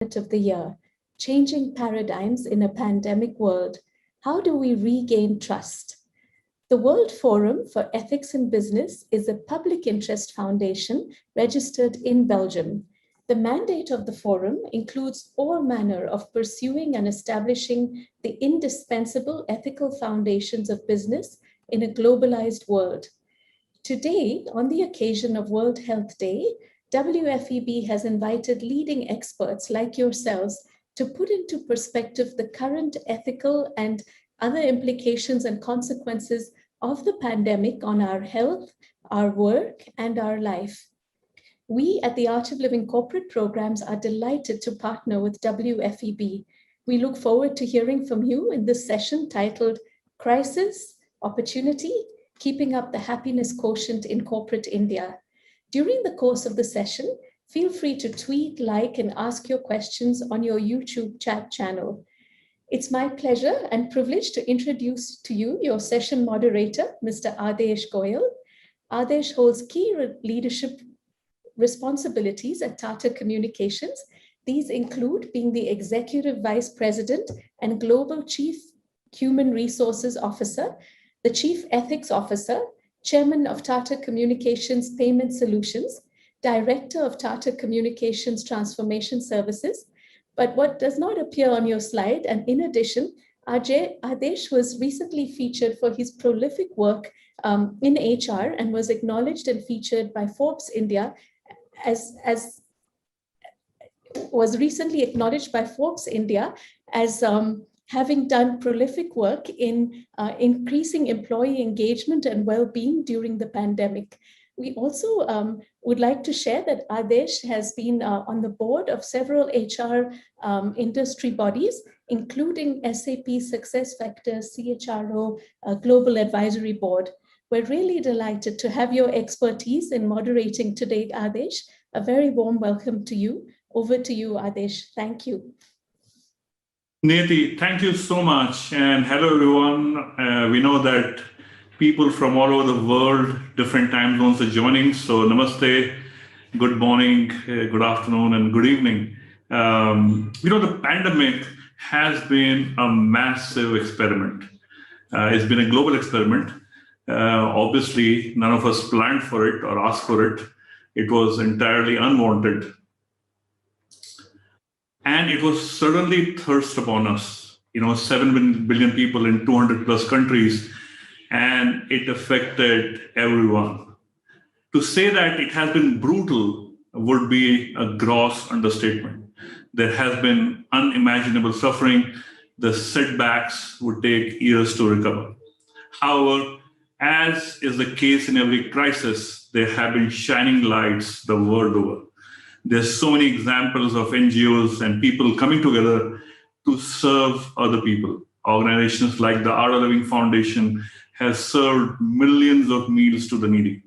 of the year, changing paradigms in a pandemic world. How do we regain trust? The World Forum for Ethics in Business is a public interest foundation registered in Belgium. The mandate of the forum includes all manner of pursuing and establishing the indispensable ethical foundations of business in a globalized world. Today, on the occasion of World Health Day, WFEB has invited leading experts like yourselves to put into perspective the current ethical and other implications and consequences of the pandemic on our health, our work, and our life. We at the Art of Living corporate programs are delighted to partner with WFEB. We look forward to hearing from you in this session titled Crisis, Opportunity, Keeping Up the Happiness Quotient in Corporate India. During the course of the session, feel free to tweet, like, and ask your questions on your YouTube chat channel. It's my pleasure and privilege to introduce to you your session moderator, Mr. Adesh Goyal. Adesh holds key leadership responsibilities at Tata Communications. These include being the Executive Vice President and Global Chief Human Resources Officer, the Chief Ethics Officer, Chairman of Tata Communications Payment Solutions, Director of Tata Communications Transformation Services. But what does not appear on your slide, and in addition, Adesh was recently featured for his prolific work in HR and was acknowledged and featured by Forbes India as having done prolific work in increasing employee engagement and well-being during the pandemic. We also would like to share that Adesh has been on the board of several HR industry bodies, including SAP SuccessFactors, CHRO, Global Advisory Board. We're really delighted to have your expertise in moderating today, Adesh. A very warm welcome to you. Over to you, Adesh. Thank you. Neti, thank you so much. And hello, everyone. We know that people from all over the world, different time zones are joining. So namaste, good morning, good afternoon, and good evening. The pandemic has been a massive experiment. It's been a global experiment. Obviously, none of us planned for it or asked for it. It was entirely unwanted. And it was suddenly thrust upon us, 7 billion people in 200 plus countries, and it affected everyone. To say that it has been brutal would be a gross understatement. There has been unimaginable suffering. The setbacks would take years to recover. However, as is the case in every crisis, there have been shining lights the world over. There's so many examples of NGOs and people coming together to serve other people. Organizations like the Art of Living Foundation has served millions of meals to the needy.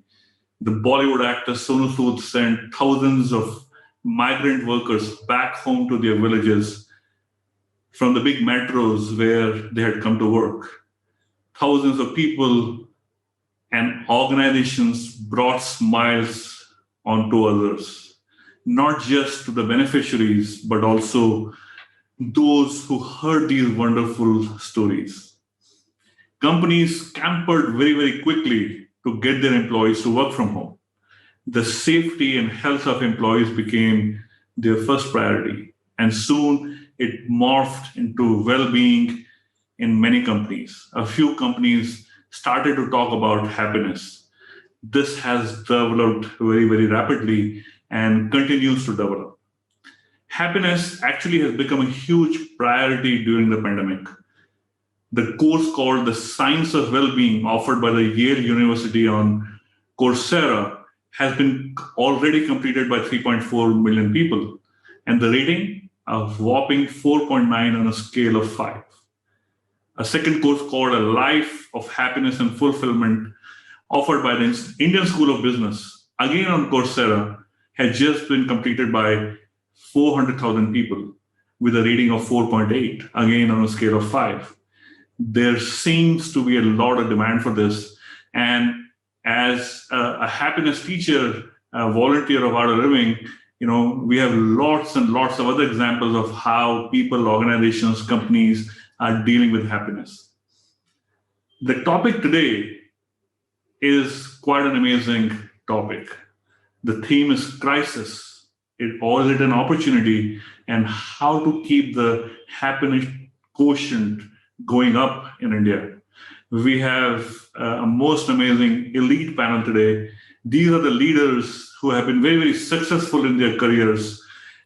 The Bollywood actor Sonu Sood sent thousands of migrant workers back home to their villages from the big metros where they had come to work. Thousands of people and organizations brought smiles onto others, not just to the beneficiaries, but also those who heard these wonderful stories. Companies scampered very, very quickly to get their employees to work from home. The safety and health of employees became their first priority, and soon it morphed into well-being in many companies. A few companies started to talk about happiness. This has developed very, very rapidly and continues to develop. Happiness actually has become a huge priority during the pandemic. The course called The Science of Wellbeing, offered by the Yale University on Coursera, has been already completed by 3.4 million people, and the rating a whopping 4.9 on a scale of 5. A second course called A Life of Happiness and Fulfillment, offered by the Indian School of Business, again on Coursera, has just been completed by 400,000 people with a rating of 4.8, again on a scale of 5. There seems to be a lot of demand for this. And as a happiness teacher, a volunteer of Art of Living, We have lots and lots of other examples of how people, organizations, companies are dealing with happiness. The topic today is quite an amazing topic. The theme is crisis. Or is it an opportunity? And how to keep the happiness quotient going up in India. We have a most amazing elite panel today. These are the leaders who have been very, very successful in their careers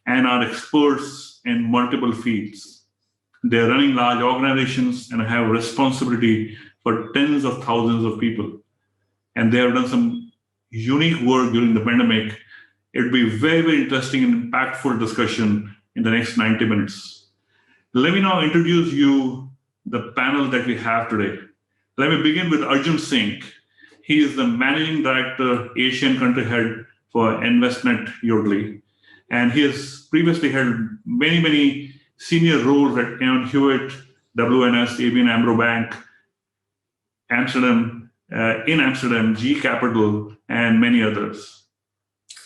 and are experts in multiple fields. They're running large organizations and have responsibility for tens of thousands of people. And they have done some unique work during the pandemic. It'll be very, very interesting and impactful discussion in the next 90 minutes. Let me now introduce you the panel that we have today. Let me begin with Arjun Singh. He is the Managing Director, Asian Country Head for Investnet Yodlee. And he has previously held many, many senior roles at Hewitt, WNS, ABN AMRO Bank, Amsterdam, G Capital, and many others.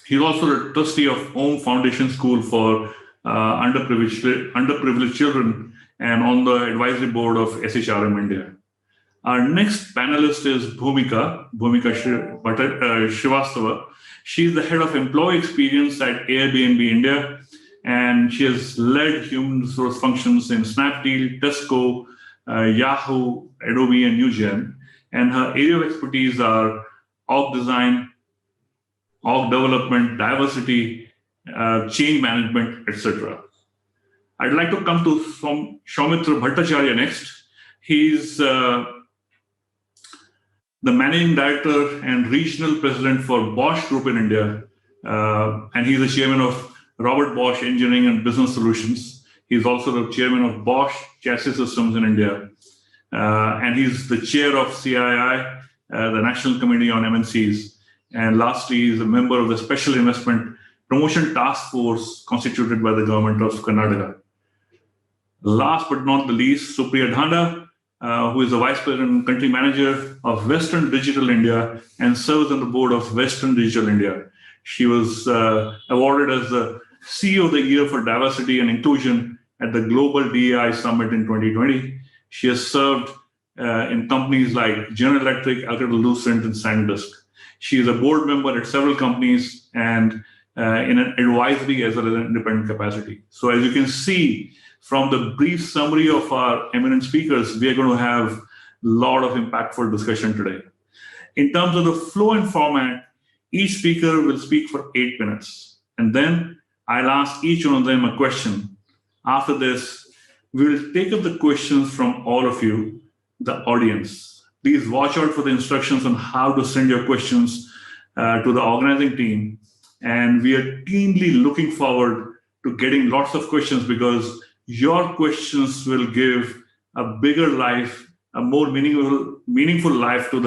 He's also the trustee of Home Foundation School for underprivileged children and on the advisory board of SHRM India. Our next panelist is Bhumika Srivastava. She's the head of employee experience at Airbnb India, and she has led human resource functions in Snapdeal, Tesco, Yahoo, Adobe, and Newgen. And her area of expertise are org design, org development, diversity, change management, etc. I'd like to come to Soumitra Bhattacharya next. He's the Managing Director and Regional President for Bosch Group in India. And he's the Chairman of Robert Bosch Engineering and Business Solutions. He's also the Chairman of Bosch Chassis Systems in India. And he's the Chair of CII, the National Committee on MNCs. And lastly, he's a member of the Special Investment Promotion Task Force constituted by the government of Karnataka. Last but not the least, Supriya Dhanda, who is the Vice President and Country Manager of Western Digital India and serves on the board of Western Digital India. She was awarded as the CEO of the Year for Diversity and Inclusion at the Global DEI Summit in 2020. She has served in companies like General Electric, Alcatel-Lucent, and SanDisk. She is a board member at several companies and in an advisory as well as an independent capacity. So as you can see from the brief summary of our eminent speakers, we are going to have a lot of impactful discussion today. In terms of the flow and format, each speaker will speak for 8 minutes. And then I'll ask each one of them a question. After this, we will take up the questions from all of you, the audience. Please watch out for the instructions on how to send your questions to the organizing team. And we are keenly looking forward to getting lots of questions because your questions will give a bigger life, a more meaningful life to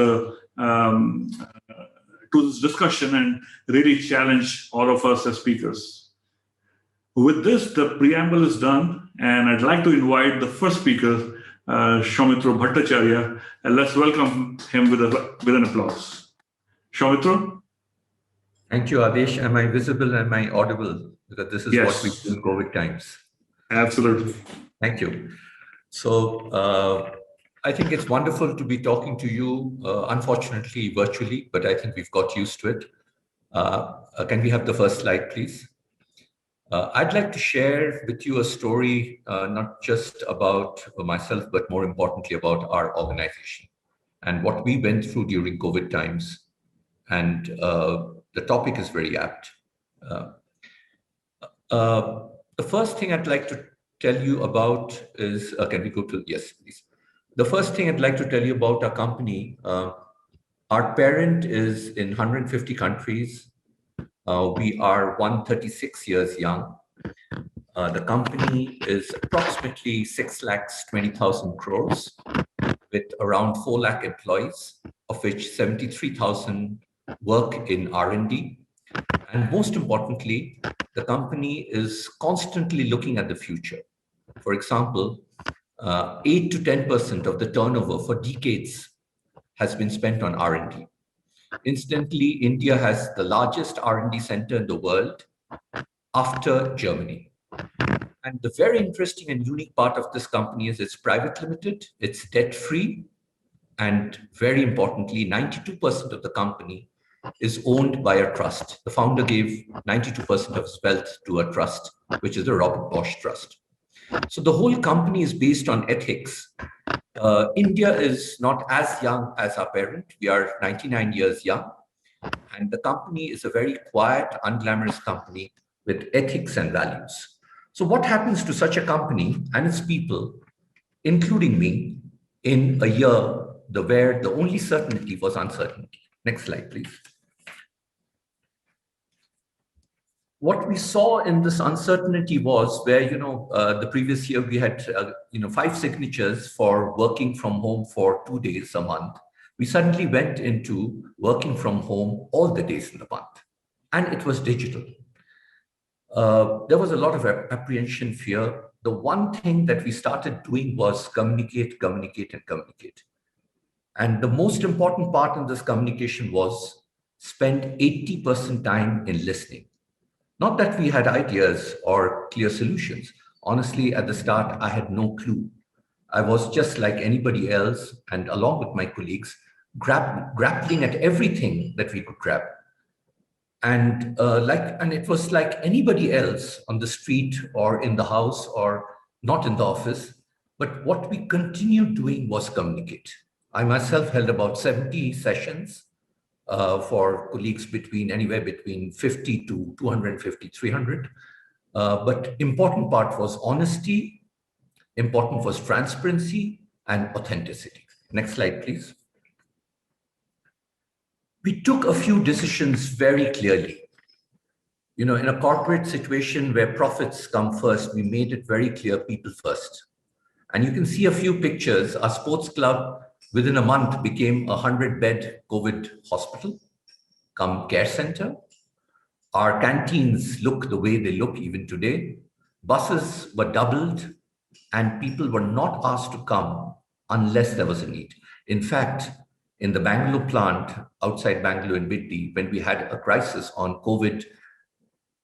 this discussion and really challenge all of us as speakers. With this, the preamble is done, and I'd like to invite the first speaker, Soumitra Bhattacharya, and let's welcome him with an applause. Soumitra? Thank you, Adesh. Am I visible? Am I audible? Because this is Yes. what we do in COVID times. Absolutely. Thank you. So I think it's wonderful to be talking to you, unfortunately virtually, but I think we've got used to it. Can we have the first slide, please? I'd like to share with you a story, not just about myself, but more importantly about our organization and what we went through during COVID times. And the topic is very apt. The first thing I'd like to tell you about is, can we go to, yes, please. The first thing I'd like to tell you about our company, our parent is in 150 countries. We are 136 years young. The company is approximately 6,20,000 crores with around 4 lakh employees, of which 73,000 work in R&D. And most importantly, the company is constantly looking at the future. For example, 8 to 10% of the turnover for decades has been spent on R&D. Incidentally, India has the largest R&D center in the world, after Germany. And the very interesting and unique part of this company is it's private limited, it's debt-free, and very importantly, 92% of the company is owned by a trust. The founder gave 92% of his wealth to a trust, which is the Robert Bosch Trust. So the whole company is based on ethics. India is not as young as our parent. We are 99 years young. And the company is a very quiet, unglamorous company with ethics and values. So what happens to such a company and its people, including me, in a year where the only certainty was uncertainty? Next slide, please. What we saw in this uncertainty was where, the previous year we had, 5 signatures for working from home for 2 days a month. We suddenly went into working from home all the days in the month, and it was digital. There was a lot of apprehension, fear. The one thing that we started doing was communicate, communicate, and communicate. And the most important part in this communication was spend 80% time in listening. Not that we had ideas or clear solutions. Honestly, at the start, I had no clue. I was just like anybody else, and along with my colleagues, grappling at everything that we could grab. And it was like anybody else on the street or in the house or not in the office. But what we continued doing was communicate. I myself held about 70 sessions for colleagues anywhere between 50 to 250, 300. But important part was honesty, important was transparency and authenticity. Next slide, please. We took a few decisions very clearly. In a corporate situation where profits come first, we made it very clear, people first. And you can see a few pictures. Our sports club within a month became a 100-bed COVID hospital, come care center. Our canteens look the way they look even today. Buses were doubled and people were not asked to come unless there was a need. In fact, in the Bangalore plant outside Bangalore in Biddi, when we had a crisis on COVID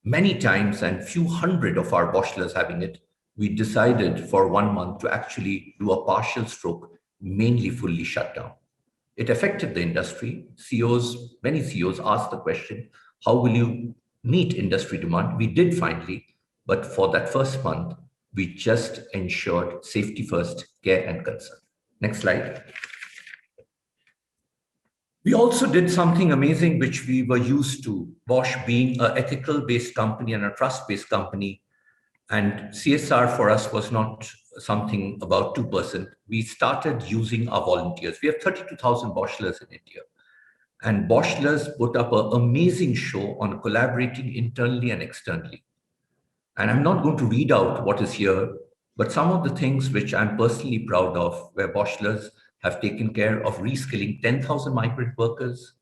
many times and few hundred of our boshlers having it, we decided for 1 month to actually do a partial stroke, mainly fully shut down. It affected the industry. Many CEOs asked the question, how will you meet industry demand? We did finally, but for that first month, we just ensured safety first, care and concern. Next slide. We also did something amazing, which we were used to, Bosch being an ethical-based company and a trust-based company. And CSR for us was not something about 2%. We started using our volunteers. We have 32,000 Boshlers in India. And Boshlers put up an amazing show on collaborating internally and externally. And I'm not going to read out what is here, but some of the things which I'm personally proud of, where Boshlers have taken care of reskilling 10,000 migrant workers,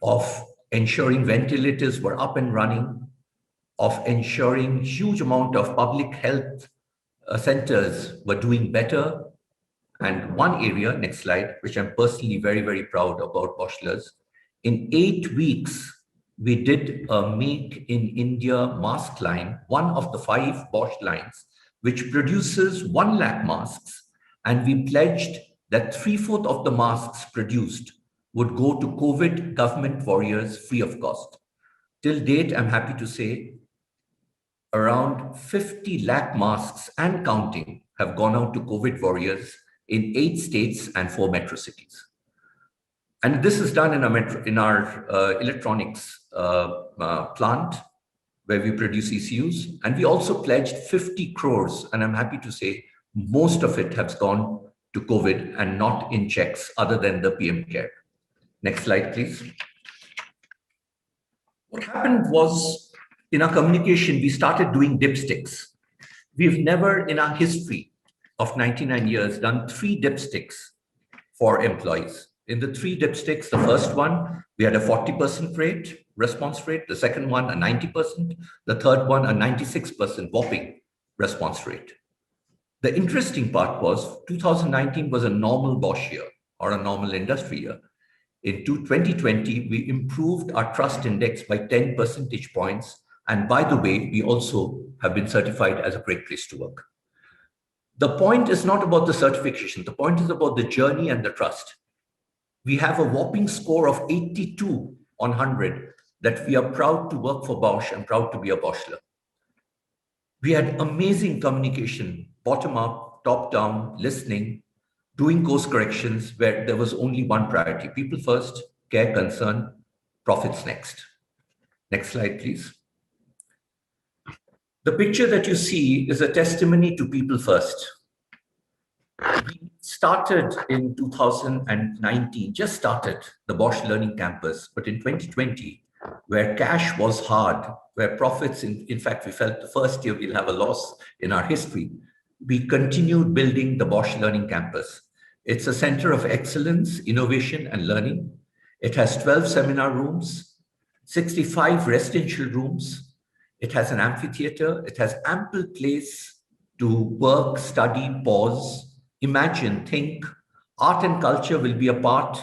of ensuring ventilators were up and running, of ensuring huge amount of public health centers were doing better. And one area, next slide, which I'm personally very, very proud about Boshlers, in 8 weeks, we did a Make in India mask line, one of the 5 Bosch lines, which produces 1 lakh masks. And we pledged that 3/4 of the masks produced would go to COVID government warriors free of cost. Till date, I'm happy to say, around 50 lakh masks and counting have gone out to COVID warriors in 8 states and 4 metro cities. And this is done in our electronics plant where we produce ECUs. And we also pledged 50 crores. And I'm happy to say most of it has gone to COVID and not in checks other than the PM Care. Next slide, please. What happened was, in our communication, we started doing dipsticks. We've never in our history of 99 years done 3 dipsticks for employees. In the 3 dipsticks, the first one, we had a 40% response rate, the second one, a 90%, the third one, a 96% whopping response rate. The interesting part was 2019 was a normal Bosch year or a normal industry year. In 2020, we improved our trust index by 10 percentage points And by the way, we also have been certified as a great place to work. The point is not about the certification. The point is about the journey and the trust. We have a whopping score of 82 on 100 that we are proud to work for Bosch and proud to be a Boschler. We had amazing communication, bottom up, top down, listening, doing course corrections where there was only one priority: people first, care, concern, profits next. Next slide, please. The picture that you see is a testimony to people first. We started in 2019, just started the Bosch Learning Campus, but in 2020, where cash was hard, where profits, in fact, we felt the first year we'll have a loss in our history, we continued building the Bosch Learning Campus. It's a center of excellence, innovation, and learning. It has 12 seminar rooms, 65 residential rooms. It has an amphitheater. It has ample place to work, study, pause, imagine, think. Art and culture will be a part.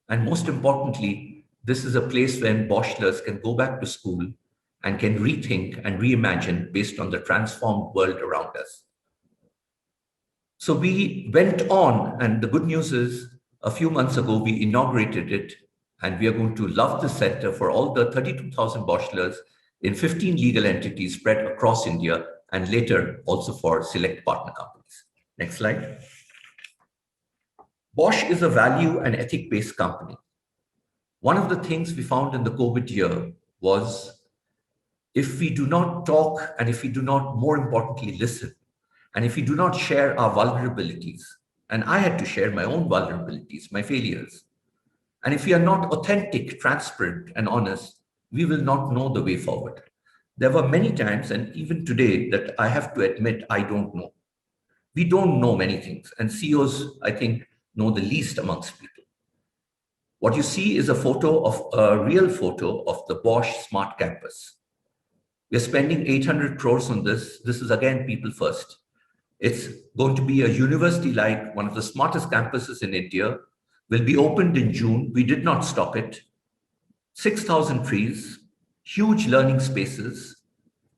And most importantly, this is a place where Boschlers can go back to school and can rethink and reimagine based on the transformed world around us. So we went on, and the good news is a few months ago, we inaugurated it, and we are going to love the center for all the 32,000 Boschlers in 15 legal entities spread across India, and later also for select partner companies. Next slide. Bosch is a value and ethic-based company. One of the things we found in the COVID year was if we do not talk and if we do not, more importantly, listen, and if we do not share our vulnerabilities, and I had to share my own vulnerabilities, my failures, and if we are not authentic, transparent, and honest, we will not know the way forward. There were many times, and even today, that I have to admit I don't know. We don't know many things, and CEOs, I think, know the least amongst people. What you see is a real photo of the Bosch Smart Campus. We're spending 800 crores on this. This is again people first. It's going to be a university-like, one of the smartest campuses in India, will be opened in June. We did not stop it. 6,000 trees, huge learning spaces,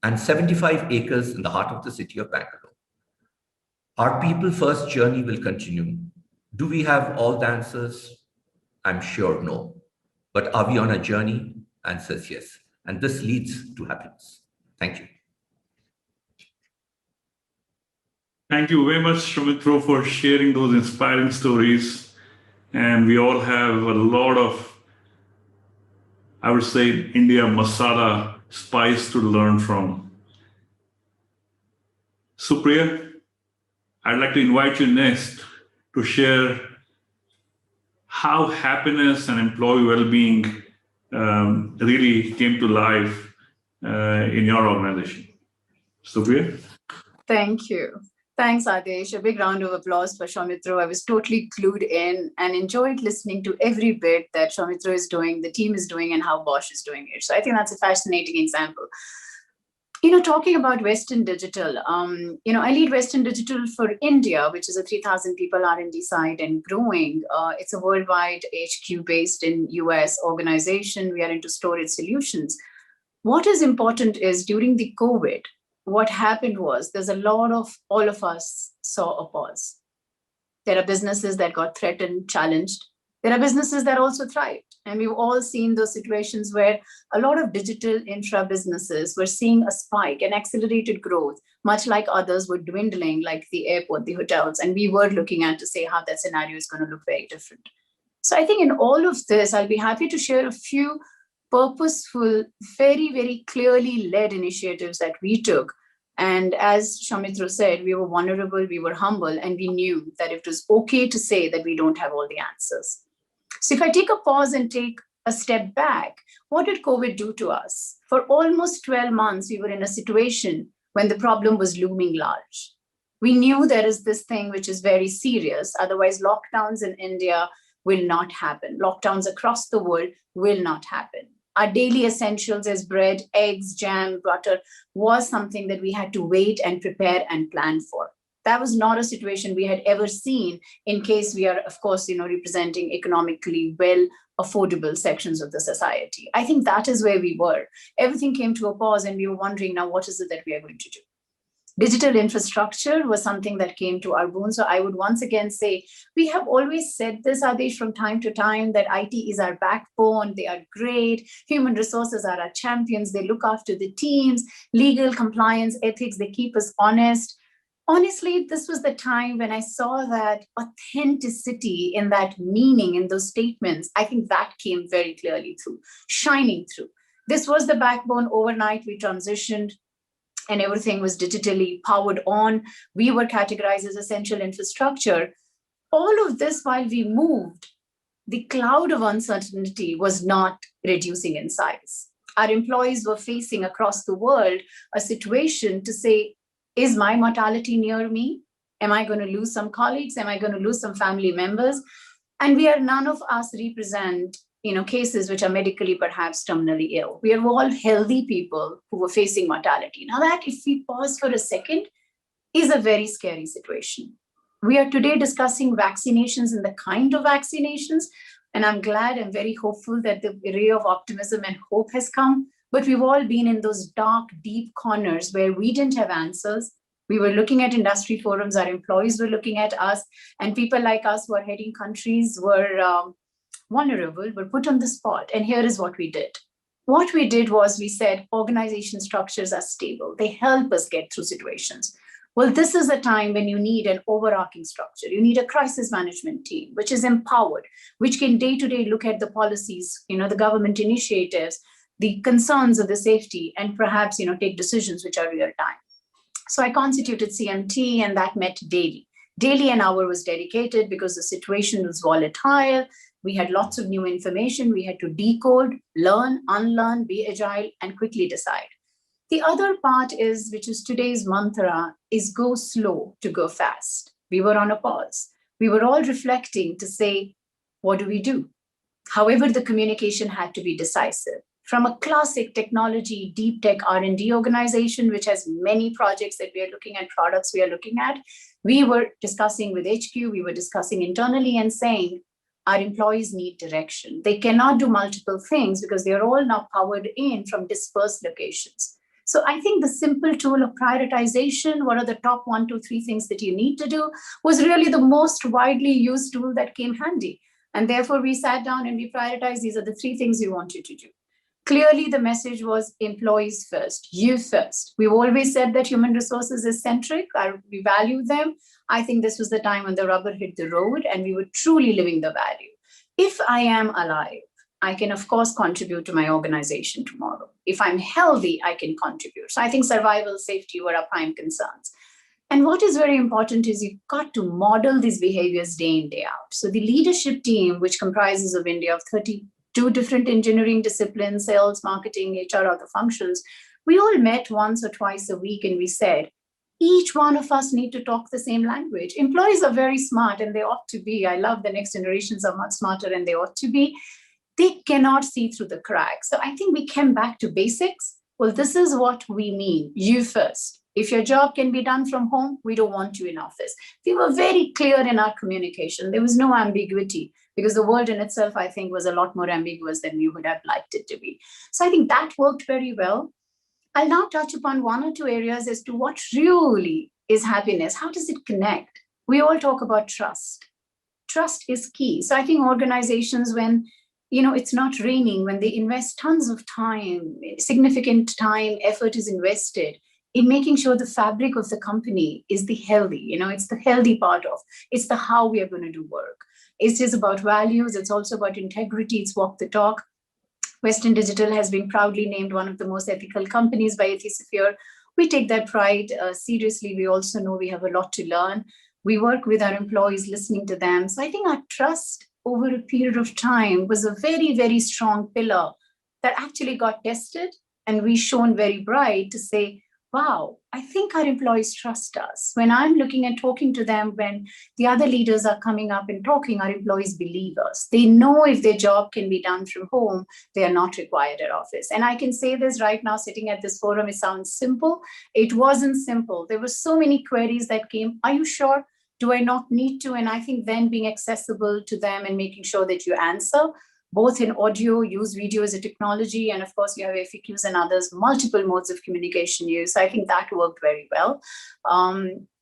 and 75 acres in the heart of the city of Bangalore. Our people first journey will continue. Do we have all the answers? I'm sure no. But are we on a journey? Answers yes. And this leads to happiness. Thank you. Thank you very much, Soumitra, for sharing those inspiring stories. And we all have a lot of, I would say, India masala spice to learn from. Supriya, I'd like to invite you next to share how happiness and employee well-being really came to life in your organization. Supriya? Thank you. Thanks, Adesh. A big round of applause for Soumitra. I was totally clued in and enjoyed listening to every bit that Soumitra is doing, the team is doing, and how Bosch is doing it. So I think that's a fascinating example. Talking about Western Digital, I lead Western Digital for India, which is a 3,000 people R&D site and growing. It's a worldwide HQ based in US organization. We are into storage solutions. What is important is during the COVID, what happened was there's a lot of, all of us saw a pause. There are businesses that got threatened, challenged. There are businesses that also thrived. And we've all seen those situations where a lot of digital infra businesses were seeing a spike and accelerated growth, much like others were dwindling, like the airport, the hotels. And we were looking at to say how that scenario is going to look very different. So I think in all of this, I'll be happy to share a few purposeful, very, very clearly led initiatives that we took. And as Soumitra said, we were vulnerable, we were humble, and we knew that it was okay to say that we don't have all the answers. So if I take a pause and take a step back, what did COVID do to us? For almost 12 months, we were in a situation when the problem was looming large. We knew there is this thing which is very serious, otherwise lockdowns in India will not happen. Lockdowns across the world will not happen. Our daily essentials as bread, eggs, jam, butter was something that we had to wait and prepare and plan for. That was not a situation we had ever seen, in case we are, of course, representing economically well affordable sections of the society. I think that is where we were. Everything came to a pause and we were wondering, now what is it that we are going to do? Digital infrastructure was something that came to our boon. So I would once again say, we have always said this, Adesh, from time to time, that IT is our backbone. They are great. Human resources are our champions. They look after the teams, legal, compliance, ethics. They keep us honest. Honestly, this was the time when I saw that authenticity in that meaning, in those statements. I think that came very clearly through, shining through. This was the backbone. Overnight, we transitioned and everything was digitally powered on. We were categorized as essential infrastructure. All of this while we moved, the cloud of uncertainty was not reducing in size. Our employees were facing across the world a situation to say, is my mortality near me? Am I going to lose some colleagues? Am I going to lose some family members? And none of us represent, cases which are medically perhaps terminally ill. We are all healthy people who were facing mortality. Now that, if we pause for a second, is a very scary situation. We are today discussing vaccinations and the kind of vaccinations. And I'm very hopeful that the ray of optimism and hope has come. But we've all been in those dark, deep corners where we didn't have answers. We were looking at industry forums, our employees were looking at us, and people like us who are heading countries were vulnerable, were put on the spot. And here is what we did. What we did was we said, organization structures are stable. They help us get through situations. Well, this is a time when you need an overarching structure. You need a crisis management team, which is empowered, which can day-to-day look at the policies, the government initiatives, the concerns of the safety, and perhaps, take decisions which are real time. So I constituted CMT, and that met daily. Daily an hour was dedicated because the situation was volatile. We had lots of new information. We had to decode, learn, unlearn, be agile, and quickly decide. The other part is, which is today's mantra, is go slow to go fast. We were on a pause. We were all reflecting to say, what do we do? However, the communication had to be decisive. From a classic technology, deep tech R&D organization, which has many projects that we are looking at, products we are looking at, we were discussing with HQ, we were discussing internally and saying, our employees need direction. They cannot do multiple things because they are all now powered in from dispersed locations. So I think the simple tool of prioritization, what are the top 1, 2, 3 things that you need to do, was really the most widely used tool that came handy. And therefore we sat down and we prioritized, these are the 3 things we want you to do. Clearly, the message was employees first, you first. We've always said that human resources is centric. We value them. I think this was the time when the rubber hit the road and we were truly living the value. If I am alive, I can, of course, contribute to my organization tomorrow. If I'm healthy, I can contribute. So I think survival, safety were our prime concerns. And what is very important is you've got to model these behaviors day in, day out. So the leadership team, which comprises of India of 32 different engineering disciplines, sales, marketing, HR, other functions, we all met once or twice a week and we said, each one of us need to talk the same language. Employees are very smart and they ought to be. I love the next generations are much smarter and they ought to be. They cannot see through the cracks. So I think we came back to basics. Well, this is what we mean. You first. If your job can be done from home, we don't want you in office. We were very clear in our communication. There was no ambiguity because the world in itself, I think, was a lot more ambiguous than we would have liked it to be. So I think that worked very well. I'll now touch upon 1 or 2 areas as to what really is happiness. How does it connect? We all talk about trust. Trust is key. So I think organizations, when it's not raining, when they invest tons of time, significant time, effort is invested in making sure the fabric of the company is the healthy, it's the healthy part of, it's the how we are going to do work. It is about values. It's also about integrity. It's walk the talk. Western Digital has been proudly named one of the most ethical companies by Ethisphere. We take that pride seriously. We also know we have a lot to learn. We work with our employees, listening to them. So I think our trust over a period of time was a very, very strong pillar that actually got tested. And we shone very bright to say, wow, I think our employees trust us. When I'm looking and talking to them, when the other leaders are coming up and talking, our employees believe us. They know if their job can be done from home, they are not required at office. And I can say this right now, sitting at this forum, it sounds simple. It wasn't simple. There were so many queries that came. Are you sure? Do I not need to? And I think then being accessible to them and making sure that you answer, both in audio, use video as a technology, and of course you have FAQs and others, multiple modes of communication use. So I think that worked very well.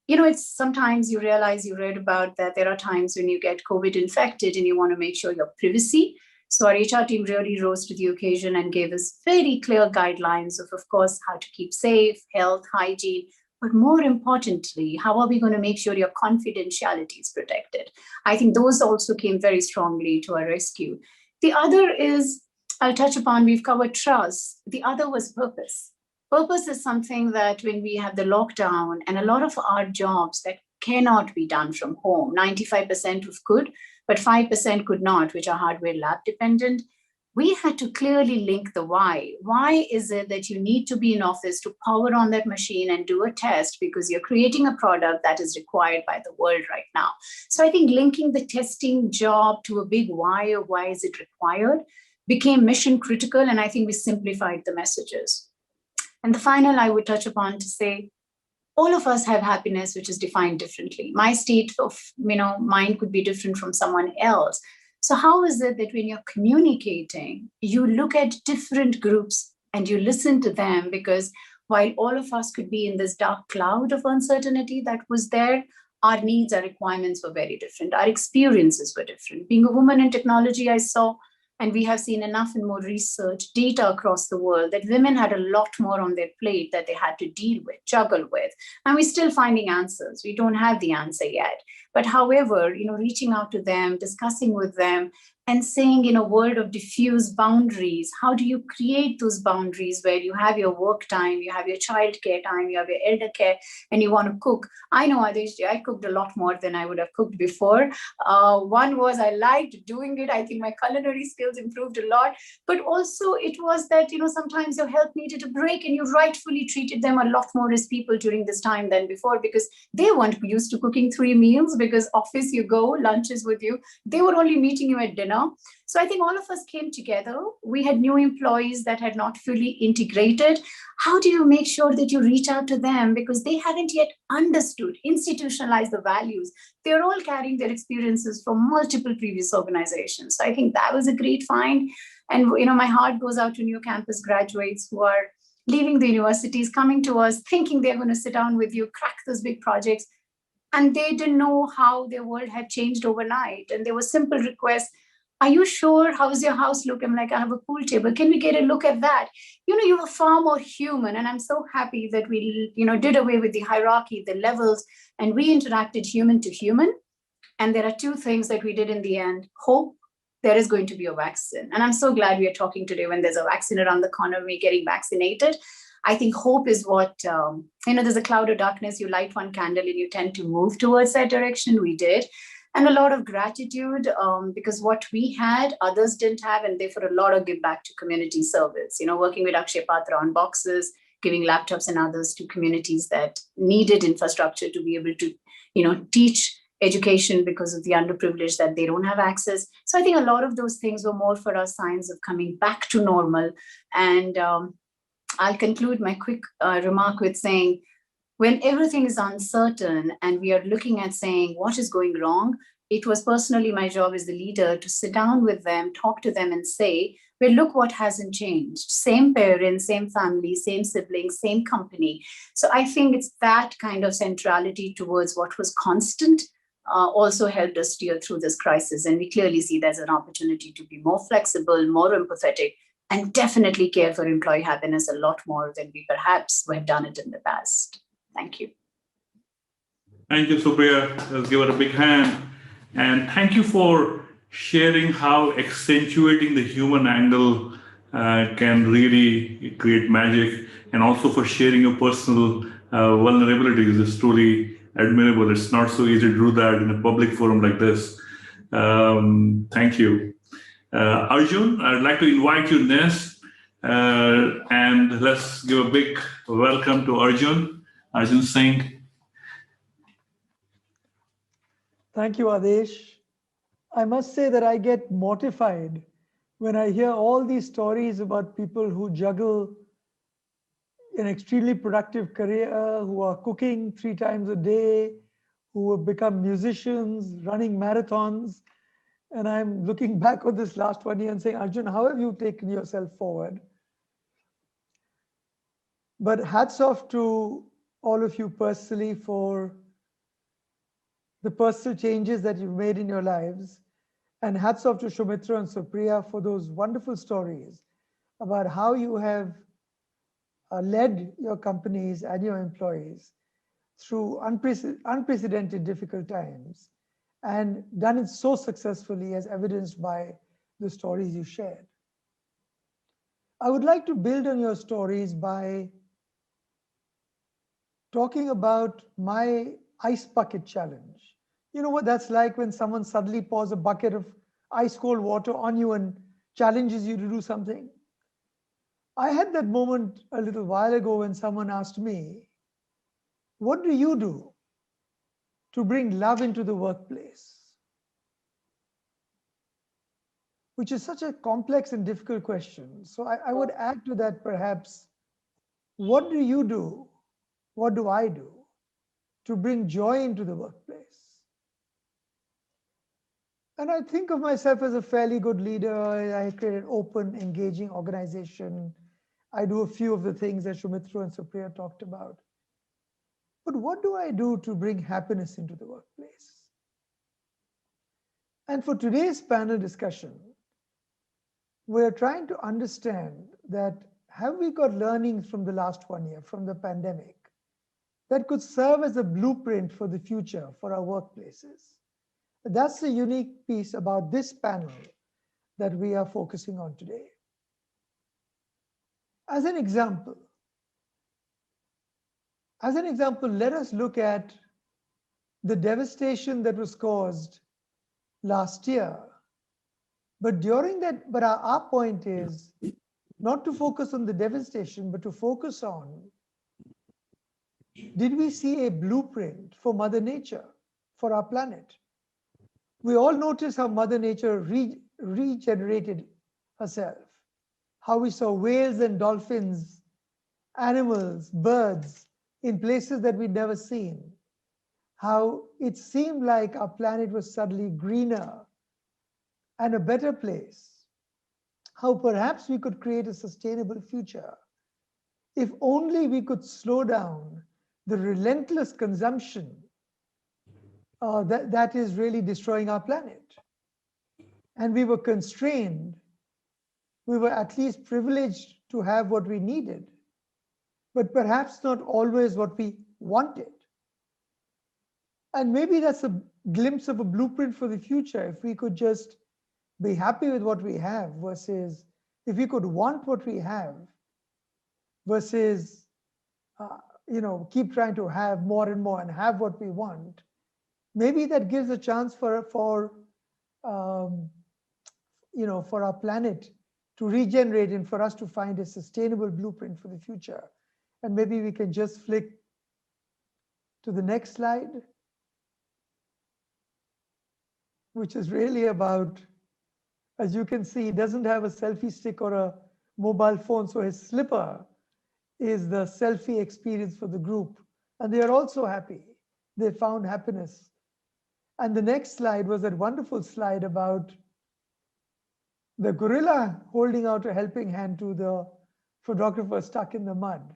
It's sometimes you realize, you read about that there are times when you get COVID infected and you want to make sure your privacy. So our HR team really rose to the occasion and gave us very clear guidelines of course, how to keep safe, health, hygiene, but more importantly, how are we going to make sure your confidentiality is protected? I think those also came very strongly to our rescue. The other is, I'll touch upon, we've covered trust. The other was purpose. Purpose is something that when we have the lockdown and a lot of our jobs that cannot be done from home, 95% of could, but 5% could not, which are hardware lab dependent. We had to clearly link the why. Why is it that you need to be in office to power on that machine and do a test because you're creating a product that is required by the world right now? So I think linking the testing job to a big why of why is it required became mission critical, and I think we simplified the messages. And the final I would touch upon to say, all of us have happiness, which is defined differently. My state of mind could be different from someone else. So how is it that when you're communicating, you look at different groups and you listen to them? Because while all of us could be in this dark cloud of uncertainty that was there, our needs, our requirements were very different. Our experiences were different. Being a woman in technology, I saw, and we have seen enough and more research data across the world that women had a lot more on their plate that they had to deal with, juggle with. And we're still finding answers. We don't have the answer yet. But however, reaching out to them, discussing with them, and saying in a world of diffuse boundaries, how do you create those boundaries where you have your work time, you have your childcare time, you have your elder care, and you want to cook? I know, Adeshji, I cooked a lot more than I would have cooked before. One was I liked doing it. I think my culinary skills improved a lot. But also it was that, sometimes your health needed a break, and you rightfully treated them a lot more as people during this time than before, because they weren't used to cooking 3 meals, because office you go, lunches with you. They were only meeting you at dinner. So I think all of us came together. We had new employees that had not fully integrated. How do you make sure that you reach out to them? Because they haven't yet understood, institutionalized the values. They're all carrying their experiences from multiple previous organizations. So I think that was a great find. And, my heart goes out to new campus graduates who are leaving the universities, coming to us, thinking they're going to sit down with you, crack those big projects. And they didn't know how their world had changed overnight. And there was simple requests. Are you sure? How's your house look? I'm like, I have a pool table. Can we get a look at that? You were far more human. And I'm so happy that we, did away with the hierarchy, the levels, and we interacted human to human. And there are 2 things that we did in the end. Hope, there is going to be a vaccine. And I'm so glad we are talking today when there's a vaccine around the corner, we're getting vaccinated. I think hope is what, there's a cloud of darkness, you light one candle and you tend to move towards that direction. We did. And a lot of gratitude because what we had, others didn't have, and therefore a lot of give back to community service, working with Akshay Patra on boxes, giving laptops and others to communities that needed infrastructure to be able to, teach education because of the underprivileged that they don't have access. So I think a lot of those things were more for us signs of coming back to normal. And I'll conclude my quick remark with saying, when everything is uncertain and we are looking at saying what is going wrong, it was personally my job as the leader to sit down with them, talk to them and say, well, look what hasn't changed. Same parents, same family, same siblings, same company. So I think it's that kind of centrality towards what was constant also helped us steer through this crisis. And we clearly see there's an opportunity to be more flexible, more empathetic, and definitely care for employee happiness a lot more than we perhaps have done it in the past. Thank you. Thank you, Supriya. Let's give her a big hand. And thank you for sharing how accentuating the human angle can really create magic, and also for sharing your personal vulnerabilities. It's truly admirable. It's not so easy to do that in a public forum like this. Thank you. Arjun, I'd like to invite you next And let's give a big welcome to Arjun Singh. Thank you, Adesh. I must say that I get mortified when I hear all these stories about people who juggle an extremely productive career, who are cooking 3 times a day, who have become musicians, running marathons. And I'm looking back on this last 1 year and saying, Arjun, how have you taken yourself forward? But hats off to all of you personally for the personal changes that you've made in your lives. And hats off to Soumitra and Supriya for those wonderful stories about how you have led your companies and your employees through unprecedented difficult times and done it so successfully as evidenced by the stories you shared. I would like to build on your stories by talking about my ice bucket challenge. You know what that's like when someone suddenly pours a bucket of ice cold water on you and challenges you to do something? I had that moment a little while ago when someone asked me, what do you do to bring love into the workplace? Which is such a complex and difficult question. So I would add to that perhaps, what do you do? What do I do to bring joy into the workplace? And I think of myself as a fairly good leader. I create an open, engaging organization. I do a few of the things that Soumitra and Supriya talked about. But what do I do to bring happiness into the workplace? And for today's panel discussion, we're trying to understand that have we got learnings from the last 1 year, from the pandemic, that could serve as a blueprint for the future for our workplaces? That's the unique piece about this panel that we are focusing on today. As an example, let us look at the devastation that was caused last year. But during that, our point is not to focus on the devastation, but to focus on, did we see a blueprint for Mother Nature, for our planet? We all notice how Mother Nature regenerated herself, how we saw whales and dolphins, animals, birds in places that we'd never seen, how it seemed like our planet was suddenly greener and a better place, how perhaps we could create a sustainable future if only we could slow down the relentless consumption that is really destroying our planet. And we were constrained, we were at least privileged to have what we needed, but perhaps not always what we wanted. And maybe that's a glimpse of a blueprint for the future. If we could just be happy with what we have versus if we could want what we have versus keep trying to have more and more and have what we want, maybe that gives a chance for our planet to regenerate and for us to find a sustainable blueprint for the future. And maybe we can just flick to the next slide, which is really about, as you can see, he doesn't have a selfie stick or a mobile phone, so his slipper is the selfie experience for the group. And they are also happy. They found happiness. And the next slide was that wonderful slide about the gorilla holding out a helping hand to the photographer stuck in the mud.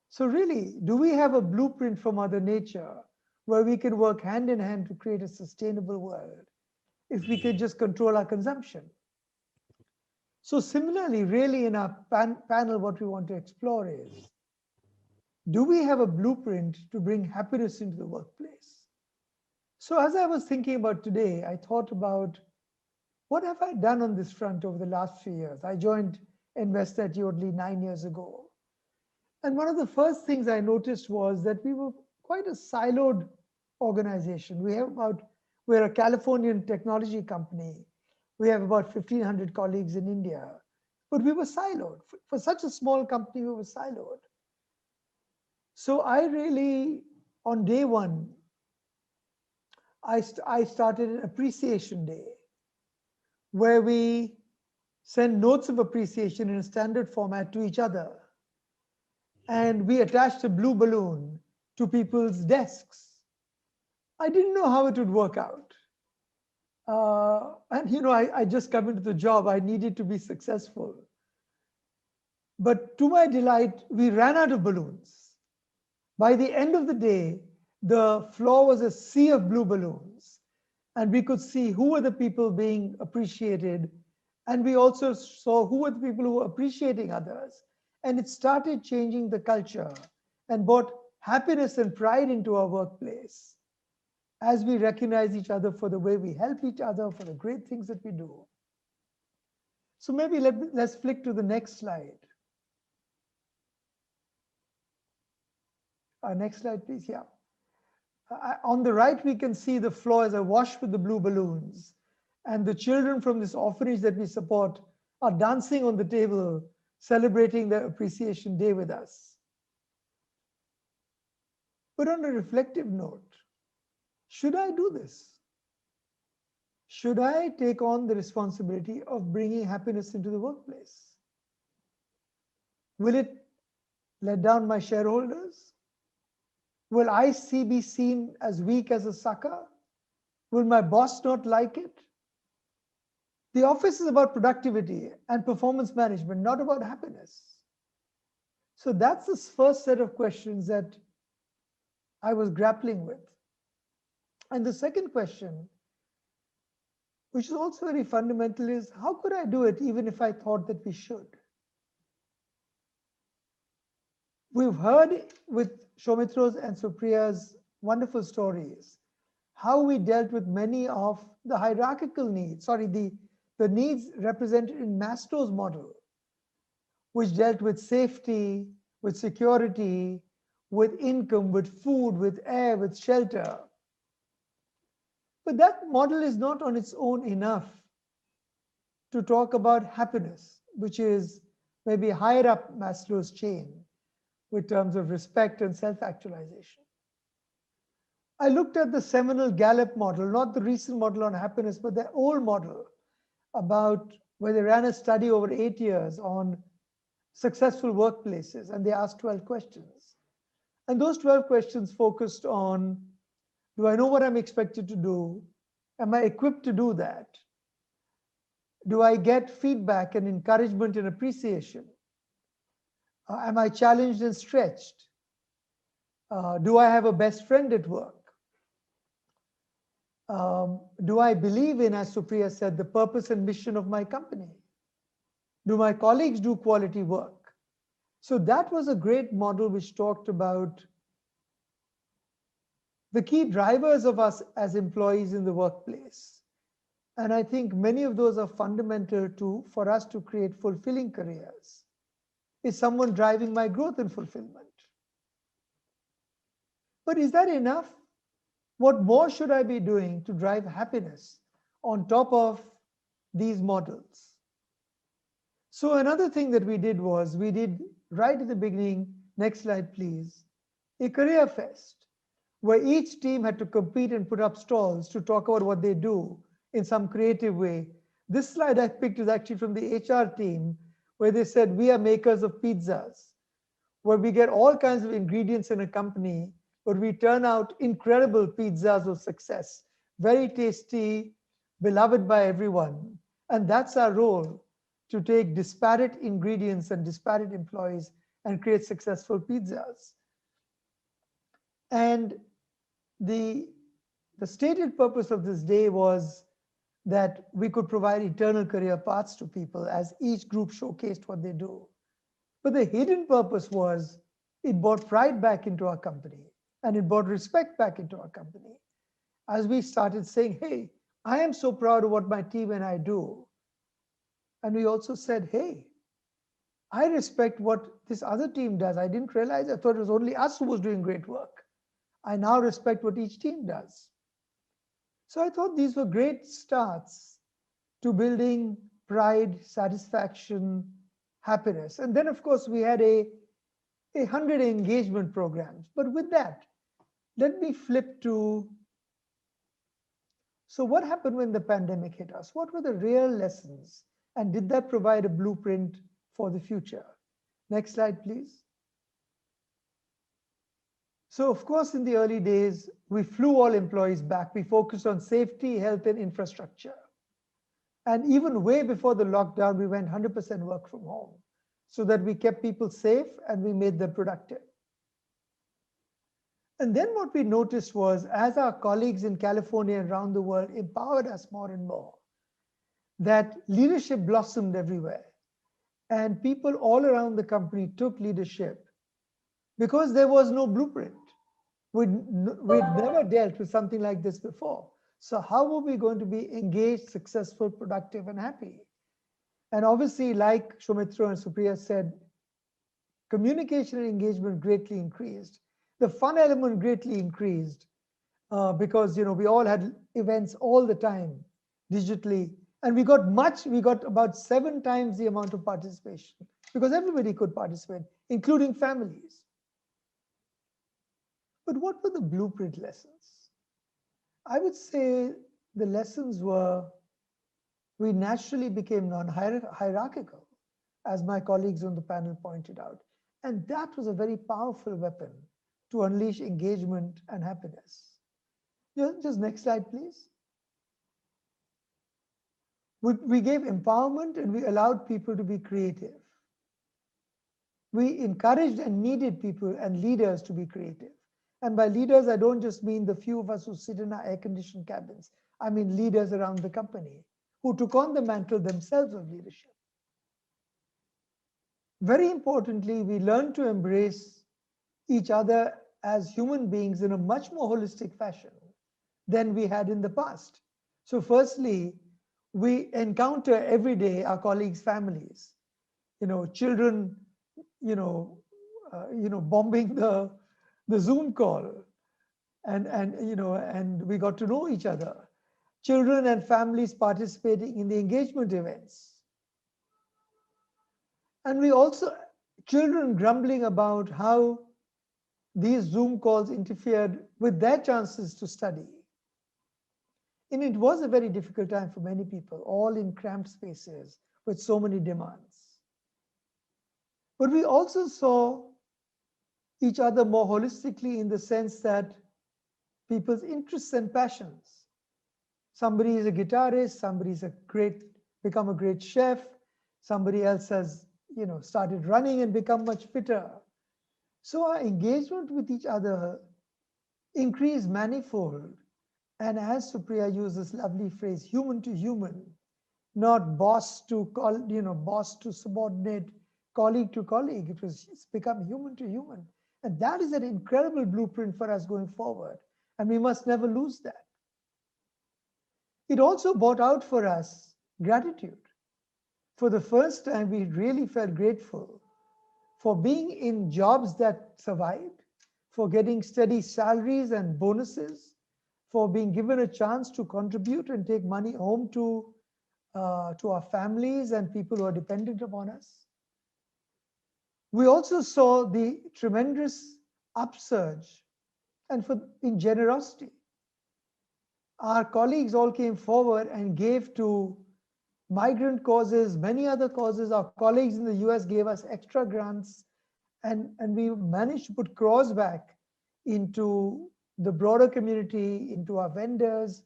So really, do we have a blueprint for Mother Nature where we can work hand in hand to create a sustainable world if we can just control our consumption? So similarly, really in our panel, what we want to explore is, do we have a blueprint to bring happiness into the workplace? So as I was thinking about today, I thought about, what have I done on this front over the last few years? I joined Invest at Yodlee 9 years ago. And one of the first things I noticed was that we were quite a siloed organization. We're a Californian technology company. We have about 1,500 colleagues in India, But we were siloed. For such a small company, we were siloed. So I really, on day one, I started an appreciation day where we send notes of appreciation in a standard format to each other. And we attached a blue balloon to people's desks. I didn't know how it would work out. And I just come into the job. I needed to be successful. But to my delight, we ran out of balloons. By the end of the day, the floor was a sea of blue balloons. And we could see who were the people being appreciated. And we also saw who were the people who were appreciating others. And it started changing the culture and brought happiness and pride into our workplace as we recognize each other for the way we help each other, for the great things that we do. So maybe let's flick to the next slide. Next slide, please. Yeah. On the right, we can see the floor is awash with the blue balloons. And the children from this orphanage that we support are dancing on the table, celebrating their appreciation day with us. But on a reflective note, should I do this? Should I take on the responsibility of bringing happiness into the workplace? Will it let down my shareholders? Will I be seen as weak as a sucker? Will my boss not like it? The office is about productivity and performance management, not about happiness. So that's the first set of questions that I was grappling with. And the second question, which is also very fundamental, is how could I do it even if I thought that we should? We've heard with Shaumitra's and Supriya's wonderful stories how we dealt with many of the hierarchical needs, the needs represented in Maslow's model, which dealt with safety, with security, with income, with food, with air, with shelter. But that model is not on its own enough to talk about happiness, which is maybe higher up Maslow's chain with terms of respect and self-actualization. I looked at the seminal Gallup model, not the recent model on happiness, but the old model about where they ran a study over 8 years on successful workplaces, and they asked 12 questions. And those 12 questions focused on, do I know what I'm expected to do? Am I equipped to do that? Do I get feedback and encouragement and appreciation? Am I challenged and stretched? Do I have a best friend at work? Do I believe in, as Supriya said, the purpose and mission of my company? Do my colleagues do quality work? So that was a great model which talked about the key drivers of us as employees in the workplace. And I think many of those are fundamental for us to create fulfilling careers. Is someone driving my growth and fulfillment? But is that enough? What more should I be doing to drive happiness on top of these models? So another thing that we did was, we did right at the beginning, next slide please, a career fest, where each team had to compete and put up stalls to talk about what they do in some creative way. This slide I picked is actually from the HR team, where they said, we are makers of pizzas, where we get all kinds of ingredients in a company, but we turn out incredible pizzas of success, very tasty, beloved by everyone. And that's our role, to take disparate ingredients and disparate employees and create successful pizzas. And the stated purpose of this day was that we could provide eternal career paths to people as each group showcased what they do. But the hidden purpose was, it brought pride back into our company and it brought respect back into our company. As we started saying, hey, I am so proud of what my team and I do. And we also said, hey, I respect what this other team does. I didn't realize, I thought it was only us who was doing great work. I now respect what each team does. So I thought these were great starts to building pride, satisfaction, happiness. And then, of course, we had a 100 engagement programs. But with that, let me flip to, so what happened when the pandemic hit us? What were the real lessons? And did that provide a blueprint for the future? Next slide, please. So, of course, in the early days, we flew all employees back. We focused on safety, health, and infrastructure. And even way before the lockdown, we went 100% work from home so that we kept people safe and we made them productive. And then what we noticed was, as our colleagues in California and around the world empowered us more and more, that leadership blossomed everywhere. And people all around the company took leadership because there was no blueprint. We'd never dealt with something like this before. So how were we going to be engaged, successful, productive, and happy? And obviously, like Soumitra and Supriya said, communication and engagement greatly increased. The fun element greatly increased because we all had events all the time digitally. And we got about 7 times the amount of participation because everybody could participate, including families. But what were the blueprint lessons? I would say the lessons were we naturally became non-hierarchical, as my colleagues on the panel pointed out. And that was a very powerful weapon to unleash engagement and happiness. Just next slide, please. We gave empowerment and we allowed people to be creative. We encouraged and needed people and leaders to be creative. And by leaders, I don't just mean the few of us who sit in our air-conditioned cabins. I mean leaders around the company who took on the mantle themselves of leadership. Very importantly, we learned to embrace each other as human beings in a much more holistic fashion than we had in the past. So firstly, we encounter every day our colleagues' families, children, bombing the Zoom call, and we got to know each other. Children and families participating in the engagement events. And we also, children grumbling about how these Zoom calls interfered with their chances to study. And it was a very difficult time for many people, all in cramped spaces with so many demands. But we also saw each other more holistically in the sense that people's interests and passions. Somebody is a guitarist, somebody's become a great chef, somebody else has started running and become much fitter. So our engagement with each other increased manifold. And as Supriya used this lovely phrase, human to human, not boss to subordinate, colleague to colleague. It's become human to human. And that is an incredible blueprint for us going forward. And we must never lose that. It also brought out for us gratitude. For the first time, we really felt grateful for being in jobs that survived, for getting steady salaries and bonuses, for being given a chance to contribute and take money home to our families and people who are dependent upon us. We also saw the tremendous upsurge in generosity. Our colleagues all came forward and gave to migrant causes, many other causes. Our colleagues in the US gave us extra grants, and we managed to put crores back into the broader community, into our vendors,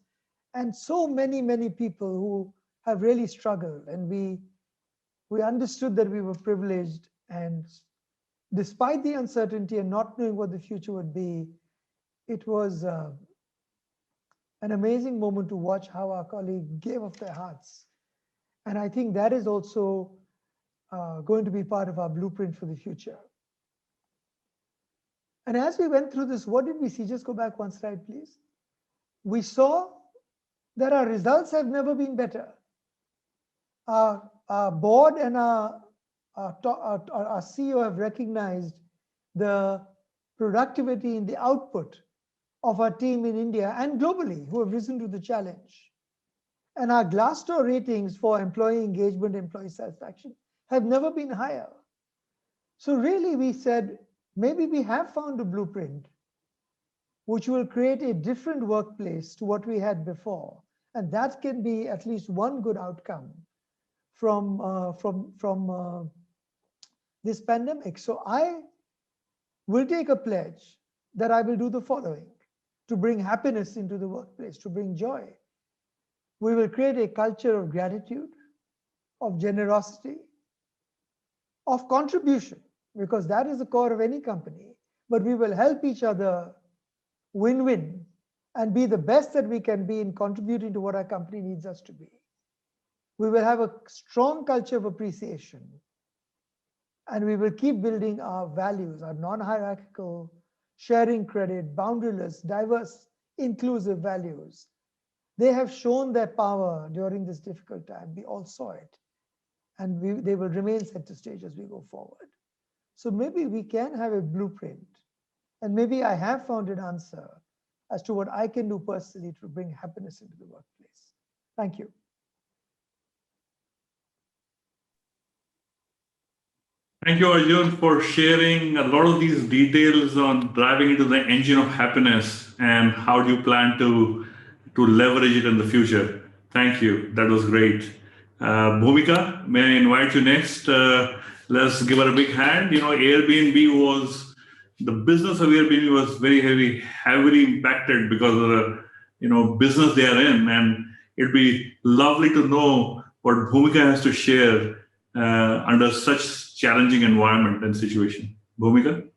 and so many, many people who have really struggled. And we understood that we were privileged, and despite the uncertainty and not knowing what the future would be, it was an amazing moment to watch how our colleagues gave of their hearts. And I think that is also going to be part of our blueprint for the future. And as we went through this, what did we see? Just go back one slide, please. We saw that our results have never been better. Our board and our CEO have recognized the productivity in the output of our team in India and globally who have risen to the challenge. And our Glassdoor ratings for employee engagement, employee satisfaction have never been higher. So really we said, maybe we have found a blueprint which will create a different workplace to what we had before. And that can be at least one good outcome from this pandemic. So I will take a pledge that I will do the following: to bring happiness into the workplace, to bring joy. We will create a culture of gratitude, of generosity, of contribution, because that is the core of any company. But we will help each other win-win and be the best that we can be in contributing to what our company needs us to be. We will have a strong culture of appreciation, and we will keep building our values, our non-hierarchical, sharing credit, boundaryless, diverse, inclusive values. They have shown their power during this difficult time. We all saw it. And they will remain center stage as we go forward. So maybe we can have a blueprint. And maybe I have found an answer as to what I can do personally to bring happiness into the workplace. Thank you. Thank you, Arjun, for sharing a lot of these details on driving into the engine of happiness and how do you plan to leverage it in the future. Thank you. That was great. Bhumika, may I invite you next? Let's give her a big hand. The business of Airbnb was very heavily impacted because of the business they are in, and it'd be lovely to know what Bhumika has to share under such challenging environment and situation. Bhumika?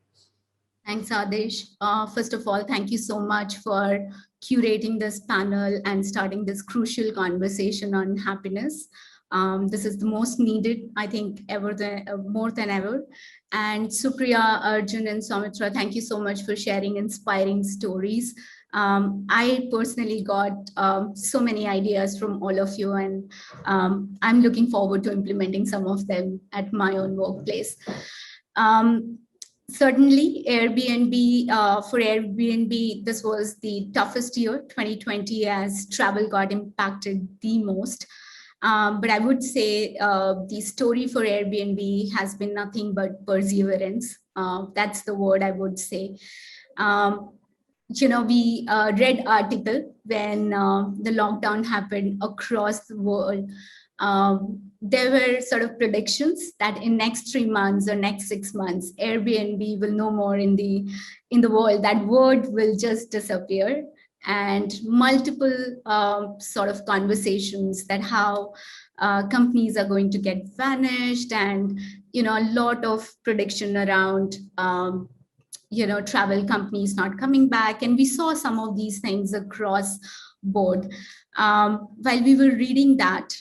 Thanks, Adesh. First of all, thank you so much for curating this panel and starting this crucial conversation on happiness. This is the most needed, I think, more than ever. And Supriya, Arjun, and Soumitra, thank you so much for sharing inspiring stories. I personally got so many ideas from all of you, and I'm looking forward to implementing some of them at my own workplace. Certainly, for Airbnb, this was the toughest year, 2020, as travel got impacted the most. But I would say the story for Airbnb has been nothing but perseverance. That's the word I would say. We read article when the lockdown happened across the world. There were sort of predictions that in next 3 months or next 6 months, Airbnb will no more in the world. That word will just disappear. And multiple sort of conversations that how companies are going to get vanished, and a lot of prediction around travel companies not coming back. And we saw some of these things across board. While we were reading that,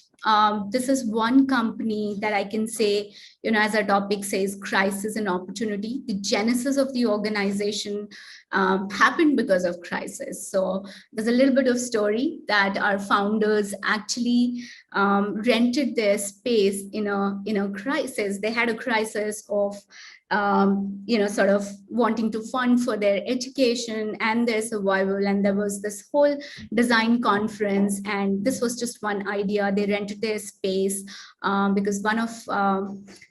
this is one company that I can say, as our topic says, crisis and opportunity. The genesis of the organization happened because of crisis. So there's a little bit of story that our founders actually rented their space in a crisis. They had a crisis of sort of wanting to fund for their education and their survival. And there was this whole design conference, and this was just one idea. They rented their space because one of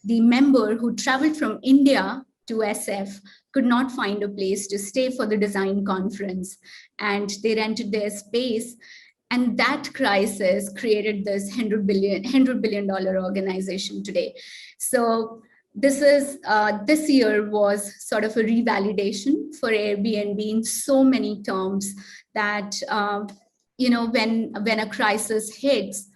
the member who traveled from India to SF could not find a place to stay for the design conference, and they rented their space. And that crisis created this $100 billion organization today. So this year was sort of a revalidation for Airbnb in so many terms that when a crisis hits,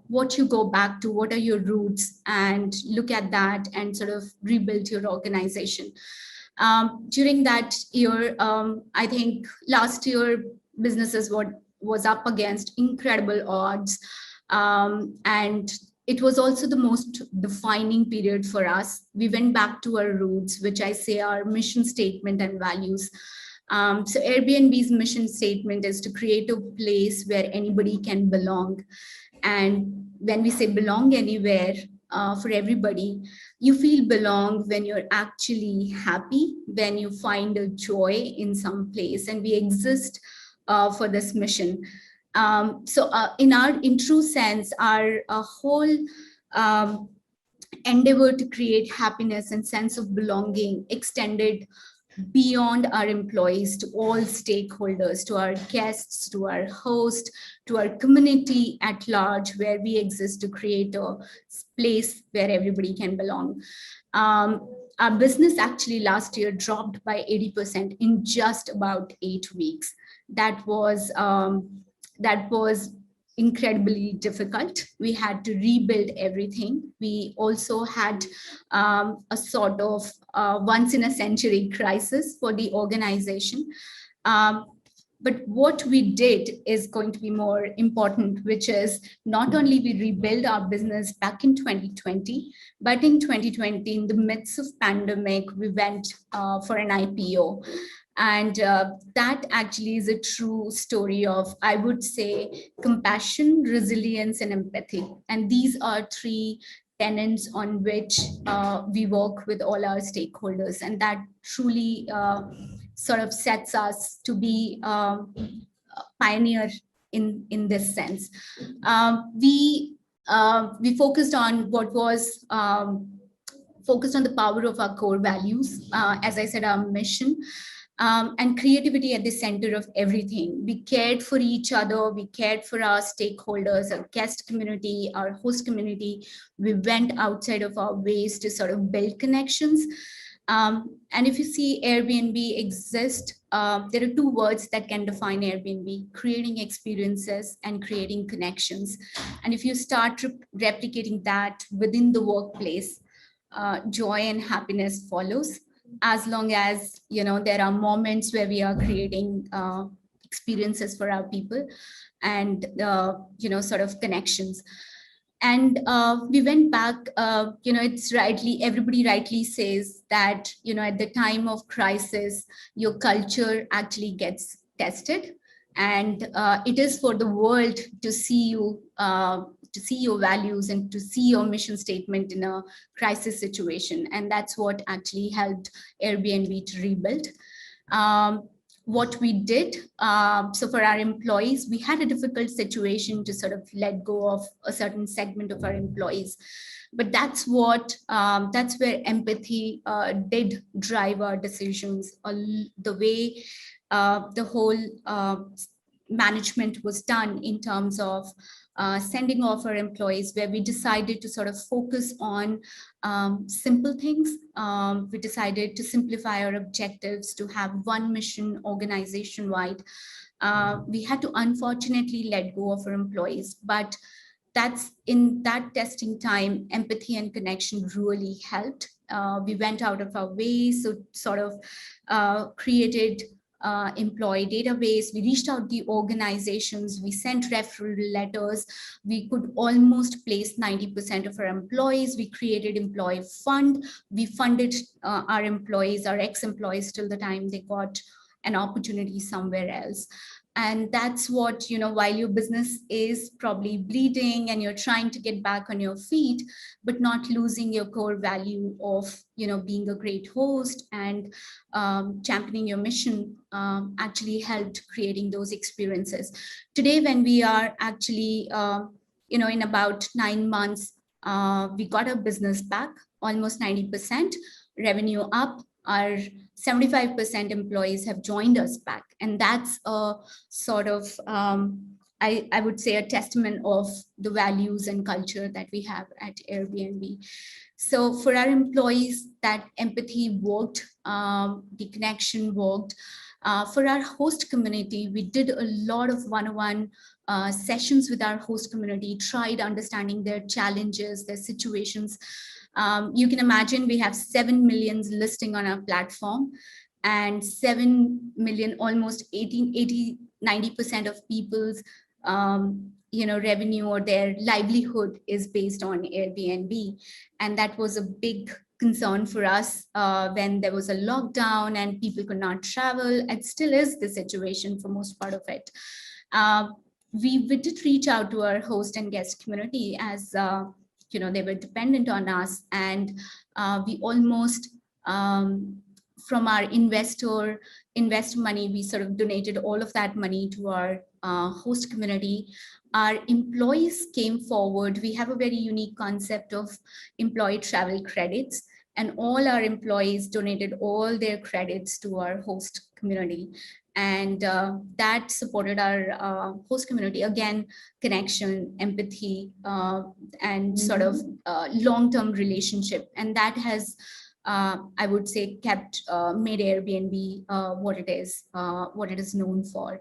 what you go back to, what are your roots, and look at that and sort of rebuild your organization. During that year, I think last year businesses was up against incredible odds, and it was also the most defining period for us. We went back to our roots, which I say our mission statement and values. So Airbnb's mission statement is to create a place where anybody can belong. And when we say belong anywhere, for everybody, you feel belong when you're actually happy, when you find a joy in some place, and we exist for this mission. So in true sense, our whole endeavor to create happiness and sense of belonging extended beyond our employees to all stakeholders, to our guests, to our host, to our community at large, where we exist to create a place where everybody can belong. Our business actually last year dropped by 80% in just about 8 weeks. That was incredibly difficult. We had to rebuild everything. We also had a sort of once in a century crisis for the organization. But what we did is going to be more important, which is not only we rebuild our business back in 2020, but in 2020, in the midst of pandemic, we went for an IPO. And that actually is a true story of, I would say, compassion, resilience, and empathy. And these are 3 tenets on which we work with all our stakeholders. And that truly sort of sets us to be a pioneer in this sense. We focused on what was focused on the power of our core values. As I said, our mission. And creativity at the center of everything. We cared for each other, we cared for our stakeholders, our guest community, our host community. We went outside of our ways to sort of build connections. And if you see Airbnb exist, there are 2 words that can define Airbnb: creating experiences and creating connections. And if you start replicating that within the workplace, joy and happiness follows. As long as there are moments where we are creating experiences for our people and sort of connections. And we went back, it's everybody rightly says that at the time of crisis, your culture actually gets tested, and it is for the world to see you, to see your values and to see your mission statement in a crisis situation. And that's what actually helped Airbnb to rebuild. What we did, so for our employees, we had a difficult situation to sort of let go of a certain segment of our employees. But that's where empathy did drive our decisions. The way the whole management was done in terms of sending off our employees, where we decided to sort of focus on simple things. We decided to simplify our objectives, to have one mission organization-wide. We had to unfortunately let go of our employees, but that's in that testing time, empathy and connection really helped. We went out of our way, so sort of created employee database. We reached out to organizations, we sent referral letters, we could almost place 90% of our employees. We created employee fund, we funded our employees, our ex-employees, till the time they got an opportunity somewhere else. And that's what, while your business is probably bleeding and you're trying to get back on your feet, but not losing your core value of, being a great host and championing your mission, actually helped creating those experiences. Today, when we are actually, in about 9 months, we got our business back, almost 90%, revenue up. Our 75% employees have joined us back. And that's a sort of, I would say, a testament of the values and culture that we have at Airbnb. So for our employees, that empathy worked, the connection worked. For our host community, we did a lot of one-on-one sessions with our host community, tried understanding their challenges, their situations. You can imagine we have 7 million listing on our platform, and 7 million, almost 90% of people's revenue or their livelihood is based on Airbnb. And that was a big concern for us when there was a lockdown and people could not travel. It still is the situation for most part of it. We did reach out to our host and guest community as they were dependent on us, and we almost from our invest money, we sort of donated all of that money to our host community. Our employees came forward. We have a very unique concept of employee travel credits, and all our employees donated all their credits to our host community. And that supported our host community. Again, connection, empathy, and sort of long-term relationship. And that has, I would say, made Airbnb what it is known for.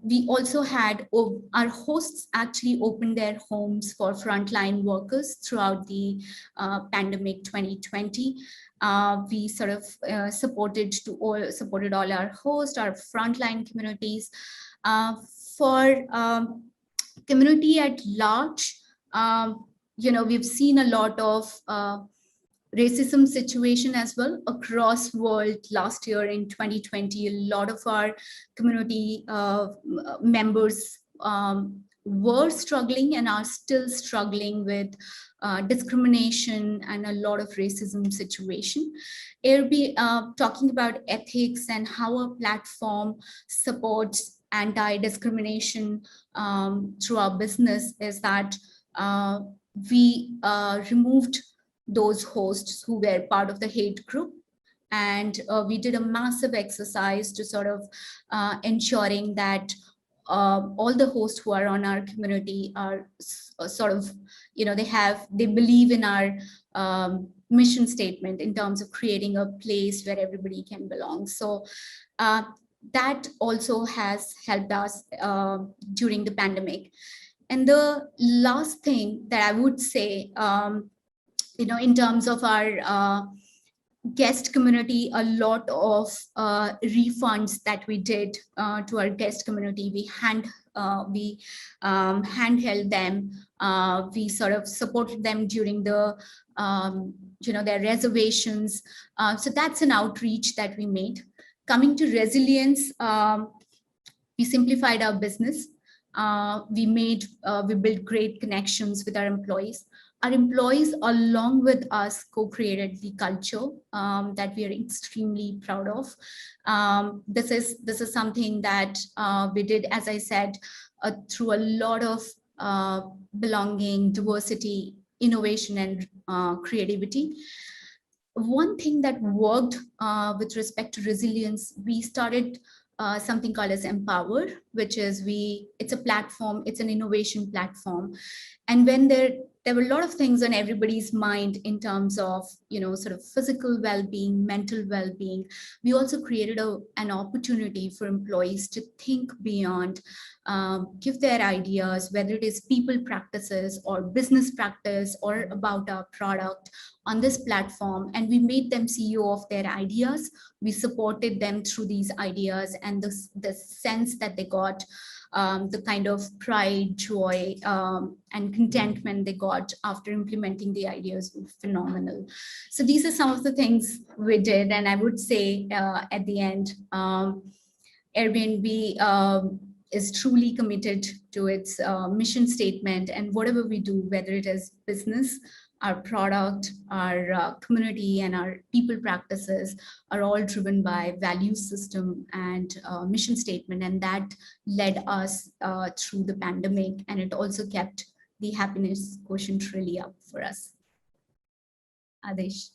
We also had our hosts actually opened their homes for frontline workers throughout the pandemic 2020. We sort of supported all our hosts, our frontline communities. For community at large, we've seen a lot of racism situation as well across world. Last year in 2020, a lot of our community members were struggling and are still struggling with discrimination and a lot of racism situation. Talking about ethics and how a platform supports anti-discrimination through our business is that we removed those hosts who were part of the hate group. And we did a massive exercise to sort of ensuring that all the hosts who are on our community are sort of, they believe in our mission statement in terms of creating a place where everybody can belong. So that also has helped us during the pandemic. And the last thing that I would say, in terms of our guest community, a lot of refunds that we did to our guest community, we handheld them. We sort of supported them during the their reservations. So that's an outreach that we made. Coming to resilience, we simplified our business. We built great connections with our employees. Our employees, along with us, co-created the culture that we are extremely proud of. This is something that we did, as I said, through a lot of belonging, diversity, innovation, and creativity. One thing that worked with respect to resilience, we started something called as Empower, which is it's a platform, it's an innovation platform. And when there were a lot of things on everybody's mind in terms of, sort of physical well-being, mental well-being, we also created an opportunity for employees to think beyond, give their ideas, whether it is people practices or business practice or about our product on this platform. And we made them CEO of their ideas. We supported them through these ideas, and the sense that they got, the kind of pride, joy, and contentment they got after implementing the ideas were phenomenal. So these are some of the things we did. And I would say at the end, Airbnb is truly committed to its mission statement, and whatever we do, whether it is business, our product, our community, and our people practices are all driven by value system and mission statement. And that led us through the pandemic, and it also kept the happiness quotient really up for us. Adesh,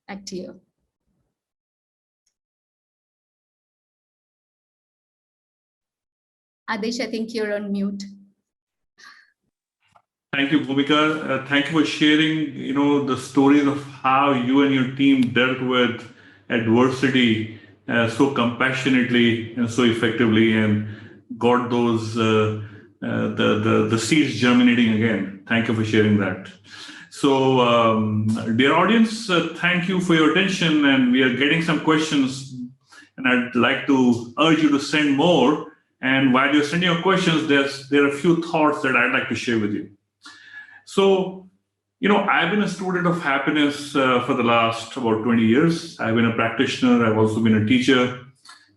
back to you. Adesh, I think you're on mute. Thank you, Bhumika. Thank you for sharing, the stories of how you and your team dealt with adversity so compassionately and so effectively, and got those the seeds germinating again. Thank you for sharing that. So, dear audience, thank you for your attention, and we are getting some questions, and I'd like to urge you to send more. And while you're sending your questions, there are a few thoughts that I'd like to share with you. So, I've been a student of happiness for the last about 20 years. I've been a practitioner. I've also been a teacher.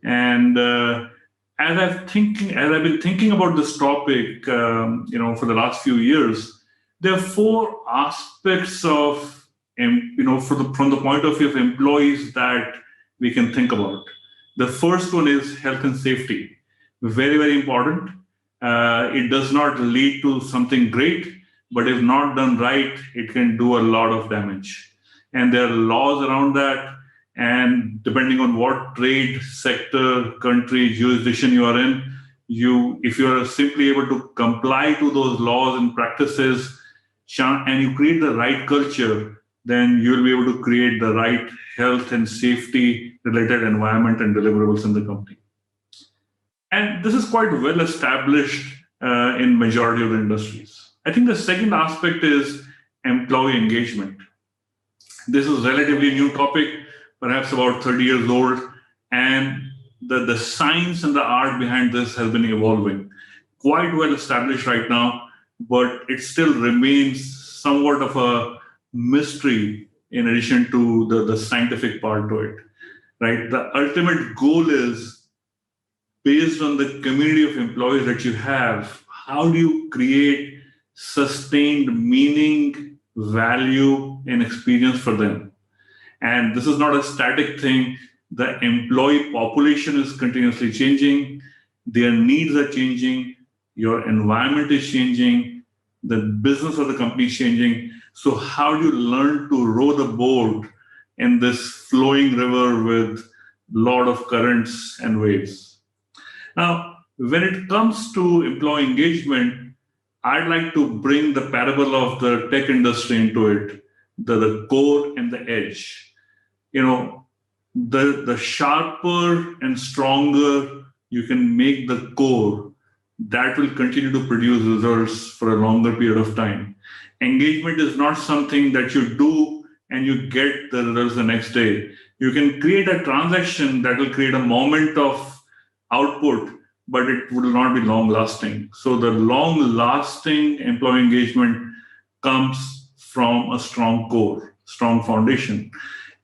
And as I've been thinking about this topic, for the last few years, there are four aspects of from the point of view of employees that we can think about. The first one is health and safety. Very, very important. It does not lead to something great, but if not done right, it can do a lot of damage. And there are laws around that. And depending on what trade, sector, country, jurisdiction you are in, if you are simply able to comply to those laws and practices, and you create the right culture, then you'll be able to create the right health and safety related environment and deliverables in the company. And this is quite well established in majority of the industries. I think the second aspect is employee engagement. This is a relatively new topic, perhaps about 30 years old, and the science and the art behind this has been evolving. Quite well established right now, but it still remains somewhat of a mystery in addition to the scientific part to it, right? The ultimate goal is, based on the community of employees that you have, how do you create sustained meaning, value, and experience for them? And this is not a static thing. The employee population is continuously changing. Their needs are changing. Your environment is changing. The business of the company is changing. So how do you learn to row the boat in this flowing river with a lot of currents and waves? Now, when it comes to employee engagement, I'd like to bring the parable of the tech industry into it, the core and the edge. The sharper and stronger you can make the core, that will continue to produce results for a longer period of time. Engagement is not something that you do and you get the results the next day. You can create a transaction that will create a moment of output, but it will not be long lasting. So the long lasting employee engagement comes from a strong core, strong foundation.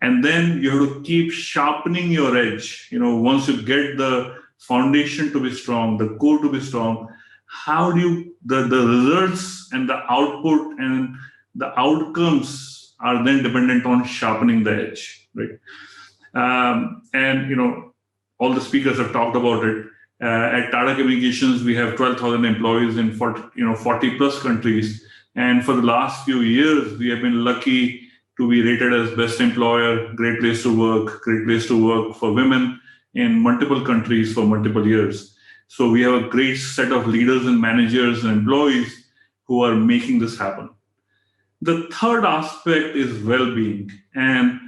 And then you have to keep sharpening your edge. Once you get the foundation to be strong, the core to be strong, how do you, the results and the output and the outcomes are then dependent on sharpening the edge, right? All the speakers have talked about it. At Tata Communications, we have 12,000 employees in 40 plus countries. And for the last few years, we have been lucky to be rated as best employer, great place to work for women in multiple countries for multiple years. So we have a great set of leaders and managers and employees who are making this happen. The third aspect is well-being. And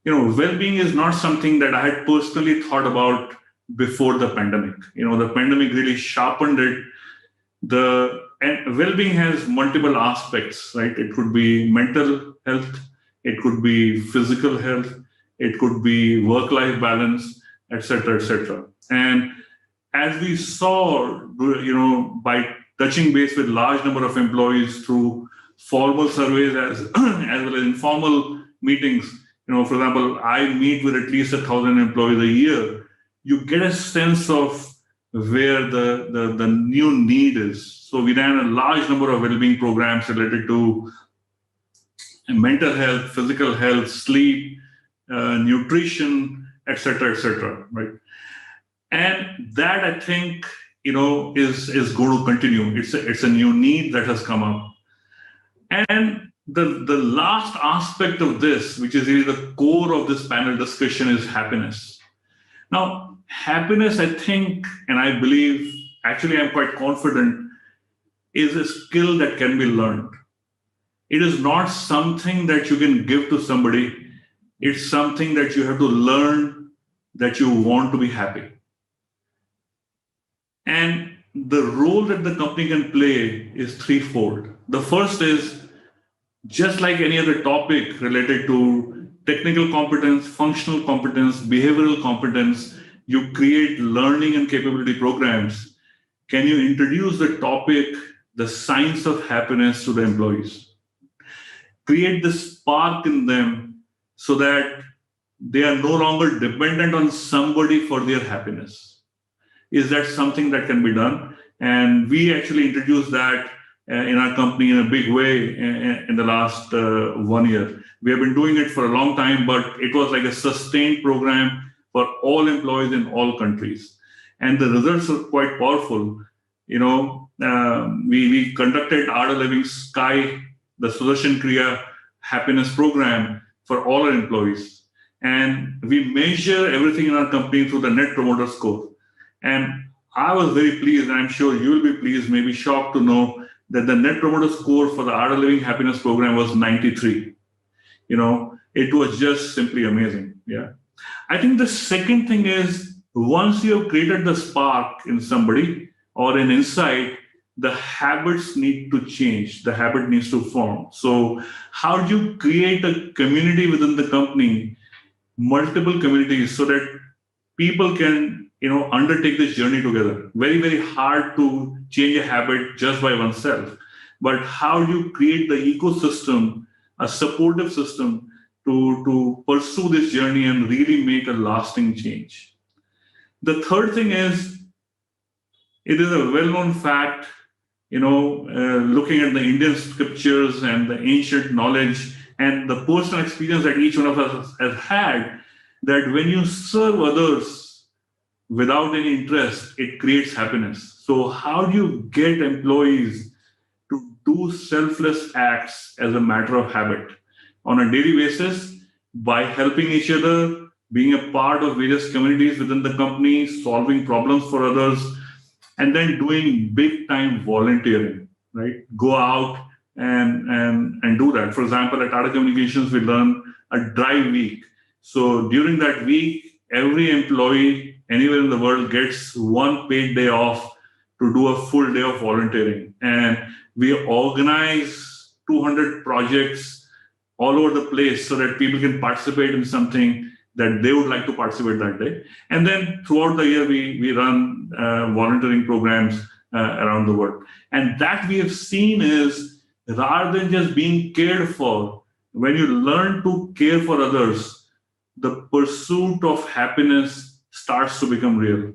well-being is not something that I had personally thought about before the pandemic. The pandemic really sharpened it. And well-being has multiple aspects, right? It could be mental health, it could be physical health, it could be work-life balance, etc., etc. And as we saw, by touching base with large number of employees through formal surveys as well as informal meetings, for example, I meet with at least 1,000 employees a year. You get a sense of where the new need is. So we ran a large number of well-being programs related to mental health, physical health, sleep, nutrition, etc., right? And that, I think, is going to continue. It's a new need that has come up. And the last aspect of this, which is really the core of this panel discussion, is happiness. Now, happiness, I think, and I believe, actually I'm quite confident, is a skill that can be learned. It is not something that you can give to somebody. It's something that you have to learn, that you want to be happy. And the role that the company can play is threefold. The first is, just like any other topic related to technical competence, functional competence, behavioral competence, you create learning and capability programs. Can you introduce the topic, the science of happiness, to the employees? Create this spark in them so that they are no longer dependent on somebody for their happiness. Is that something that can be done? And we actually introduced that in our company in a big way in the last 1 year. We have been doing it for a long time, but it was like a sustained program for all employees in all countries. And the results are quite powerful. We conducted Art of Living Sky, the Sudarshan Kriya happiness program for all our employees. And we measure everything in our company through the Net Promoter Score. And I was very pleased, and I'm sure you'll be pleased, maybe shocked to know that the Net Promoter Score for the Art of Living Happiness program was 93. It was just simply amazing. Yeah. I think the second thing is, once you have created the spark in somebody or an insight, the habits need to change. The habit needs to form. So how do you create a community within the company, multiple communities, so that people can undertake this journey together? Very, very hard to change a habit just by oneself. But how do you create the ecosystem, a supportive system to pursue this journey and really make a lasting change? The third thing is, it is a well-known fact, looking at the Indian scriptures and the ancient knowledge and the personal experience that each one of us has had, that when you serve others without any interest, it creates happiness. So how do you get employees to do selfless acts as a matter of habit on a daily basis? By helping each other, being a part of various communities within the company, solving problems for others, and then doing big time volunteering, right? Go out and do that. For example, at Tata Communications, we run a drive week. So during that week, every employee anywhere in the world gets one paid day off to do a full day of volunteering. And we organize 200 projects all over the place so that people can participate in something that they would like to participate that day. And then throughout the year, we run volunteering programs around the world. And that we have seen is, rather than just being cared for, when you learn to care for others, the pursuit of happiness starts to become real.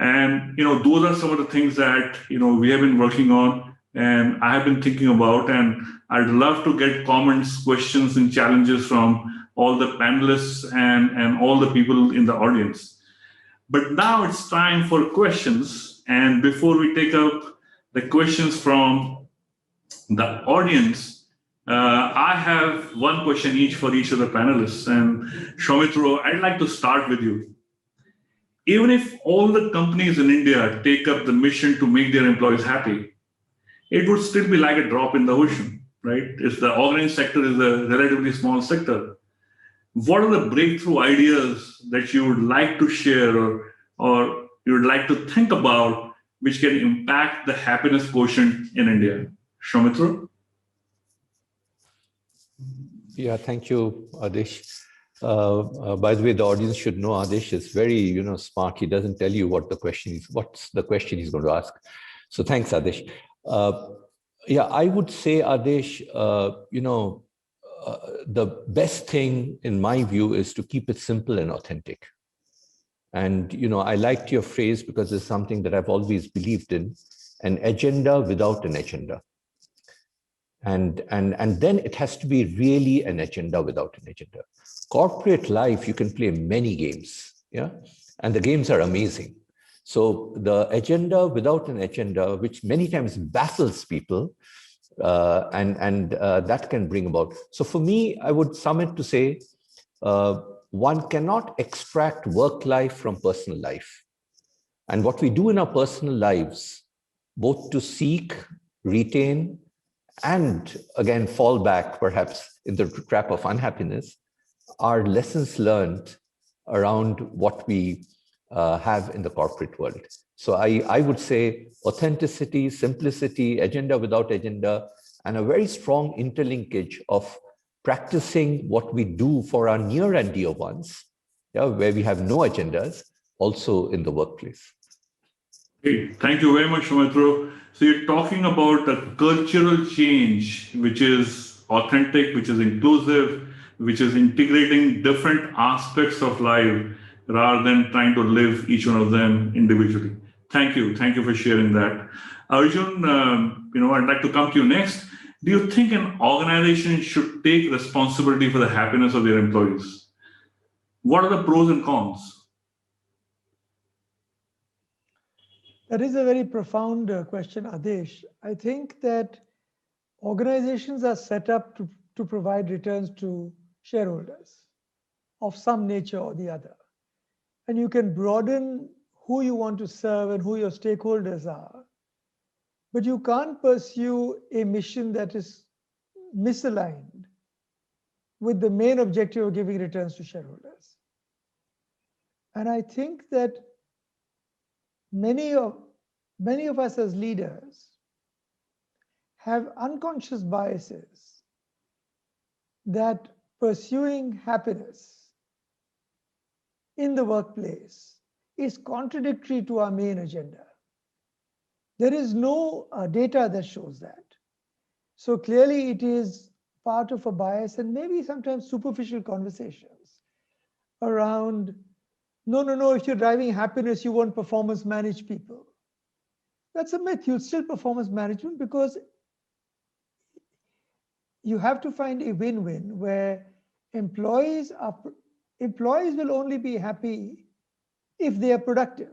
And those are some of the things that we have been working on and I have been thinking about. And I'd love to get comments, questions, and challenges from all the panelists and all the people in the audience. But now it's time for questions. And before we take up the questions from the audience, I have one question each for each of the panelists. And Soumitra, I'd like to start with you. Even if all the companies in India take up the mission to make their employees happy, it would still be like a drop in the ocean, right? If the organized sector is a relatively small sector. What are the breakthrough ideas that you would like to share or you would like to think about which can impact the happiness quotient in India? Soumitra? Yeah, thank you, Adish. By the way, the audience should know Adish is very, smart. He doesn't tell you what the question is, what's the question he's going to ask. So thanks, Adish. Yeah, I would say, Adish, the best thing in my view is to keep it simple and authentic. And, I liked your phrase because it's something that I've always believed in, an agenda without an agenda. And then it has to be really an agenda without an agenda. Corporate life, you can play many games, yeah? And the games are amazing. So the agenda without an agenda, which many times baffles people, and that can bring about. So for me, I would sum it to say, one cannot extract work life from personal life. And what we do in our personal lives, both to seek, retain, and again, fall back perhaps in the trap of unhappiness, are lessons learned around what we have in the corporate world. So I would say authenticity, simplicity, agenda without agenda, and a very strong interlinkage of practicing what we do for our near and dear ones, yeah, where we have no agendas, also in the workplace. Great. Thank you very much, Soumitra. So you're talking about a cultural change, which is authentic, which is inclusive, which is integrating different aspects of life rather than trying to live each one of them individually. Thank you. Thank you for sharing that. Arjun, I'd like to come to you next. Do you think an organization should take responsibility for the happiness of their employees? What are the pros and cons? That is a very profound question, Adesh. I think that organizations are set up to provide returns to shareholders of some nature or the other. And you can broaden who you want to serve and who your stakeholders are. But you can't pursue a mission that is misaligned with the main objective of giving returns to shareholders. And I think that many of us as leaders have unconscious biases that pursuing happiness in the workplace is contradictory to our main agenda. There is no data that shows that. So clearly it is part of a bias and maybe sometimes superficial conversations around, no, if you're driving happiness, you won't performance manage people. That's a myth. You'll still performance management because you have to find a win-win where employees will only be happy if they are productive.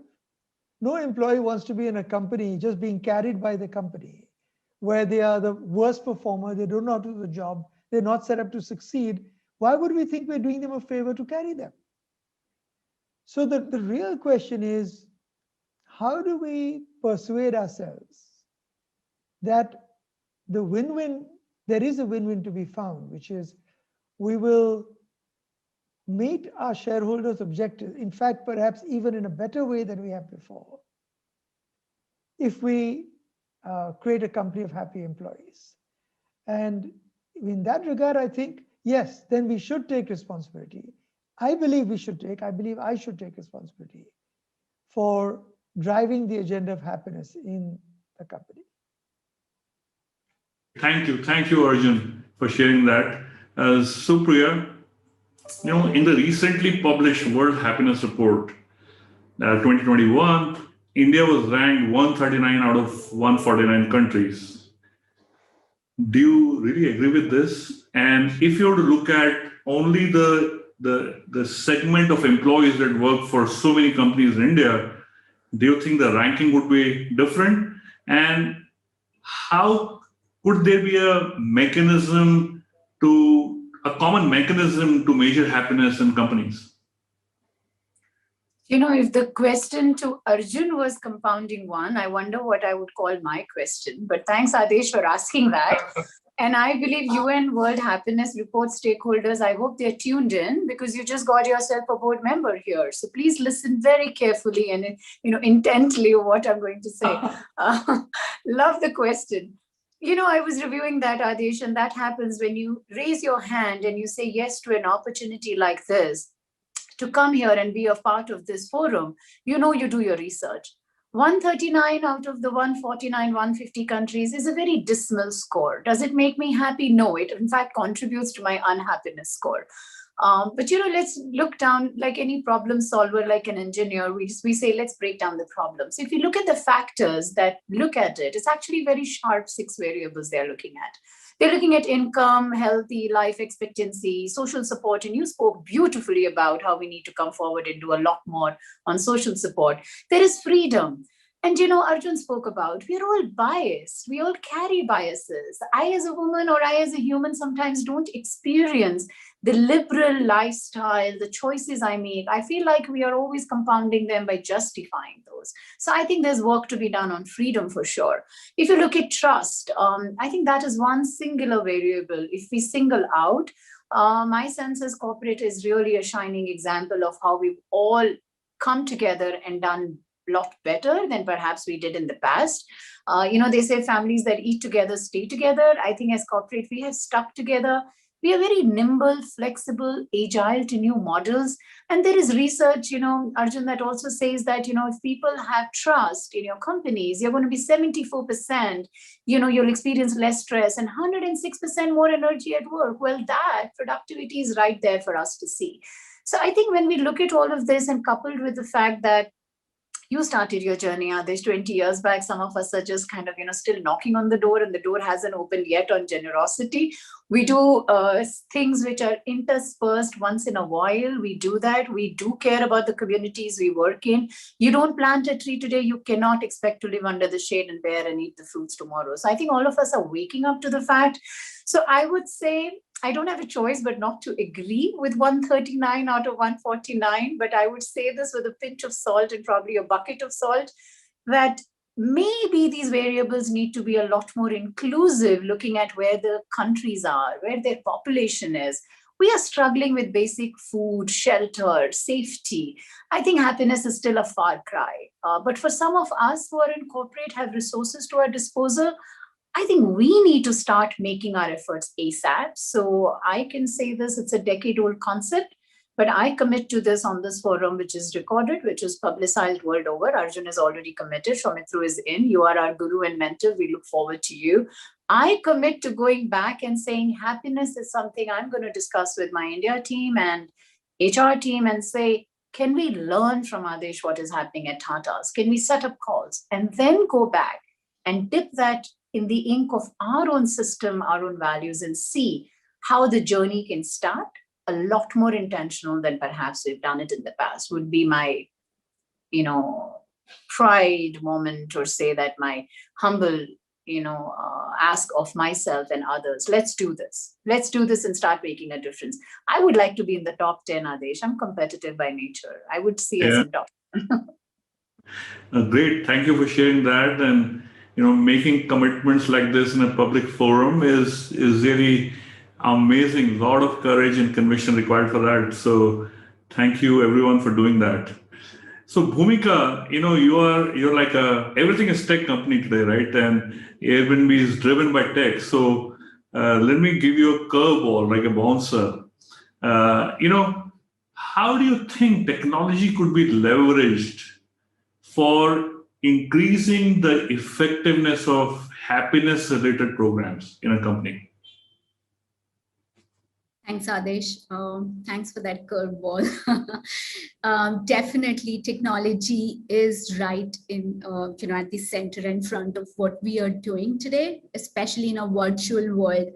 No employee wants to be in a company just being carried by the company where they are the worst performer, they don't know how to do the job, they're not set up to succeed. Why would we think we're doing them a favor to carry them? So the real question is, how do we persuade ourselves that the win-win, there is a win-win to be found, which is we will meet our shareholders' objectives, in fact, perhaps even in a better way than we have before, if we create a company of happy employees. And in that regard, I think, yes, then we should take responsibility. I believe I should take responsibility for driving the agenda of happiness in the company. Thank you, Arjun, for sharing that. Supriya, in the recently published World Happiness Report 2021, India was ranked 139 out of 149 countries. Do you really agree with this? And if you were to look at only the segment of employees that work for so many companies in India, do you think the ranking would be different? And how could there be a common mechanism to measure happiness in companies? If the question to Arjun was compounding one, I wonder what I would call my question. But thanks, Adesh, for asking that. And I believe UN World Happiness Report stakeholders, I hope they're tuned in because you just got yourself a board member here. So please listen very carefully and intently what I'm going to say. Love the question. I was reviewing that, Adesh, and that happens when you raise your hand and you say yes to an opportunity like this, to come here and be a part of this forum, you do your research. 139 out of the 149, 150 countries is a very dismal score. Does it make me happy? No, it in fact contributes to my unhappiness score. But let's look down like any problem solver, like an engineer. We say, let's break down the problems. If you look at the factors that look at it, it's actually very sharp 6 variables they're looking at. They're looking at income, healthy life expectancy, social support, and you spoke beautifully about how we need to come forward and do a lot more on social support. There is freedom. And Arjun spoke about, we're all biased. We all carry biases. I as a woman or I as a human sometimes don't experience the liberal lifestyle, the choices I make. I feel like we are always compounding them by justifying those. So I think there's work to be done on freedom for sure. If you look at trust, I think that is one singular variable. If we single out, my sense as corporate is really a shining example of how we've all come together and done lot better than perhaps we did in the past. They say families that eat together stay together. I think as corporate, we have stuck together. We are very nimble, flexible, agile to new models. And there is research, Arjun, that also says that, if people have trust in your companies, you're going to be 74%, you'll experience less stress and 106% more energy at work. Well, that productivity is right there for us to see. So I think when we look at all of this and coupled with the fact that You started your journey, Adesh, 20 years back. Some of us are just kind of, still knocking on the door, and the door hasn't opened yet on generosity. We do things which are interspersed once in a while. We do that. We do care about the communities we work in. You don't plant a tree today, you cannot expect to live under the shade and bear and eat the fruits tomorrow. So I think all of us are waking up to the fact. So I would say, I don't have a choice but not to agree with 139 out of 149, but I would say this with a pinch of salt and probably a bucket of salt, that maybe these variables need to be a lot more inclusive, looking at where the countries are, where their population is. We are struggling with basic food, shelter, safety. I think happiness is still a far cry. But for some of us who are in corporate, have resources to our disposal, I think we need to start making our efforts ASAP. So I can say this, it's a decade-old concept, but I commit to this on this forum, which is recorded, which is publicized world over. Arjun is already committed. Soumitra is in. You are our guru and mentor. We look forward to you. I commit to going back and saying happiness is something I'm going to discuss with my India team and HR team and say, can we learn from Adesh what is happening at Tata's? Can we set up calls and then go back and dip that in the ink of our own system, our own values, and see how the journey can start a lot more intentional than perhaps we've done it in the past, would be my, pride moment, or say that my humble, ask of myself and others. Let's do this. Let's do this and start making a difference. I would like to be in the top 10, Adesh. I'm competitive by nature. I would see us in top 10. Great. Thank you for sharing that. And making commitments like this in a public forum is really amazing. A lot of courage and conviction required for that. So thank you everyone for doing that. So Bhumika, you're like everything is tech company today, right? And Airbnb is driven by tech. So let me give you a curveball, like a bouncer. How do you think technology could be leveraged for increasing the effectiveness of happiness-related programs in a company? Thanks, Adesh. Thanks for that curveball. Definitely, technology is right in, at the center and front of what we are doing today, especially in a virtual world.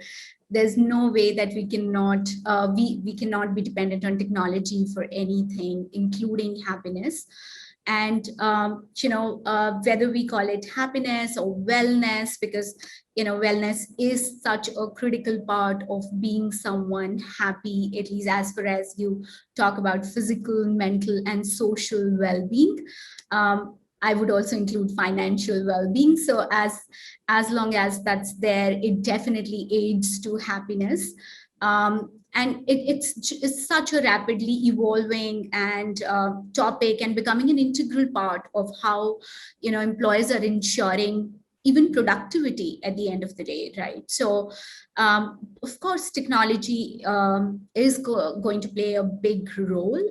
There's no way that we cannot be dependent on technology for anything, including happiness. And whether we call it happiness or wellness, because wellness is such a critical part of being someone happy, at least as far as you talk about physical, mental, and social well-being. I would also include financial well-being. So as long as that's there, it definitely aids to happiness. And it's such a rapidly evolving and topic, and becoming an integral part of how employers are ensuring even productivity at the end of the day, right? So of course, technology is going to play a big role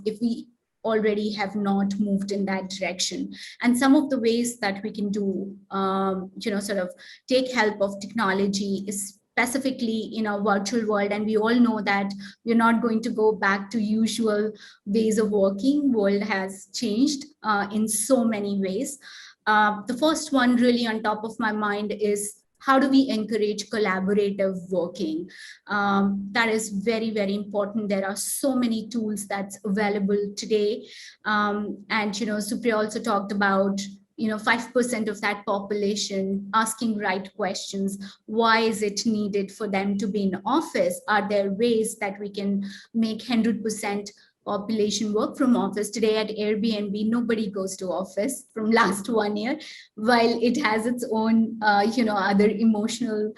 if we already have not moved in that direction. And some of the ways that we can do, sort of take help of technology is specifically in a virtual world. And we all know that we're not going to go back to usual ways of working. World has changed in so many ways. The first one really on top of my mind is, how do we encourage collaborative working? That is very, very important. There are so many tools that's available today. And, Supriya also talked about 5% of that population asking right questions. Why is it needed for them to be in office? Are there ways that we can make 100% population work from office? Today at Airbnb, nobody goes to office from last 1 year, while it has its own, other emotional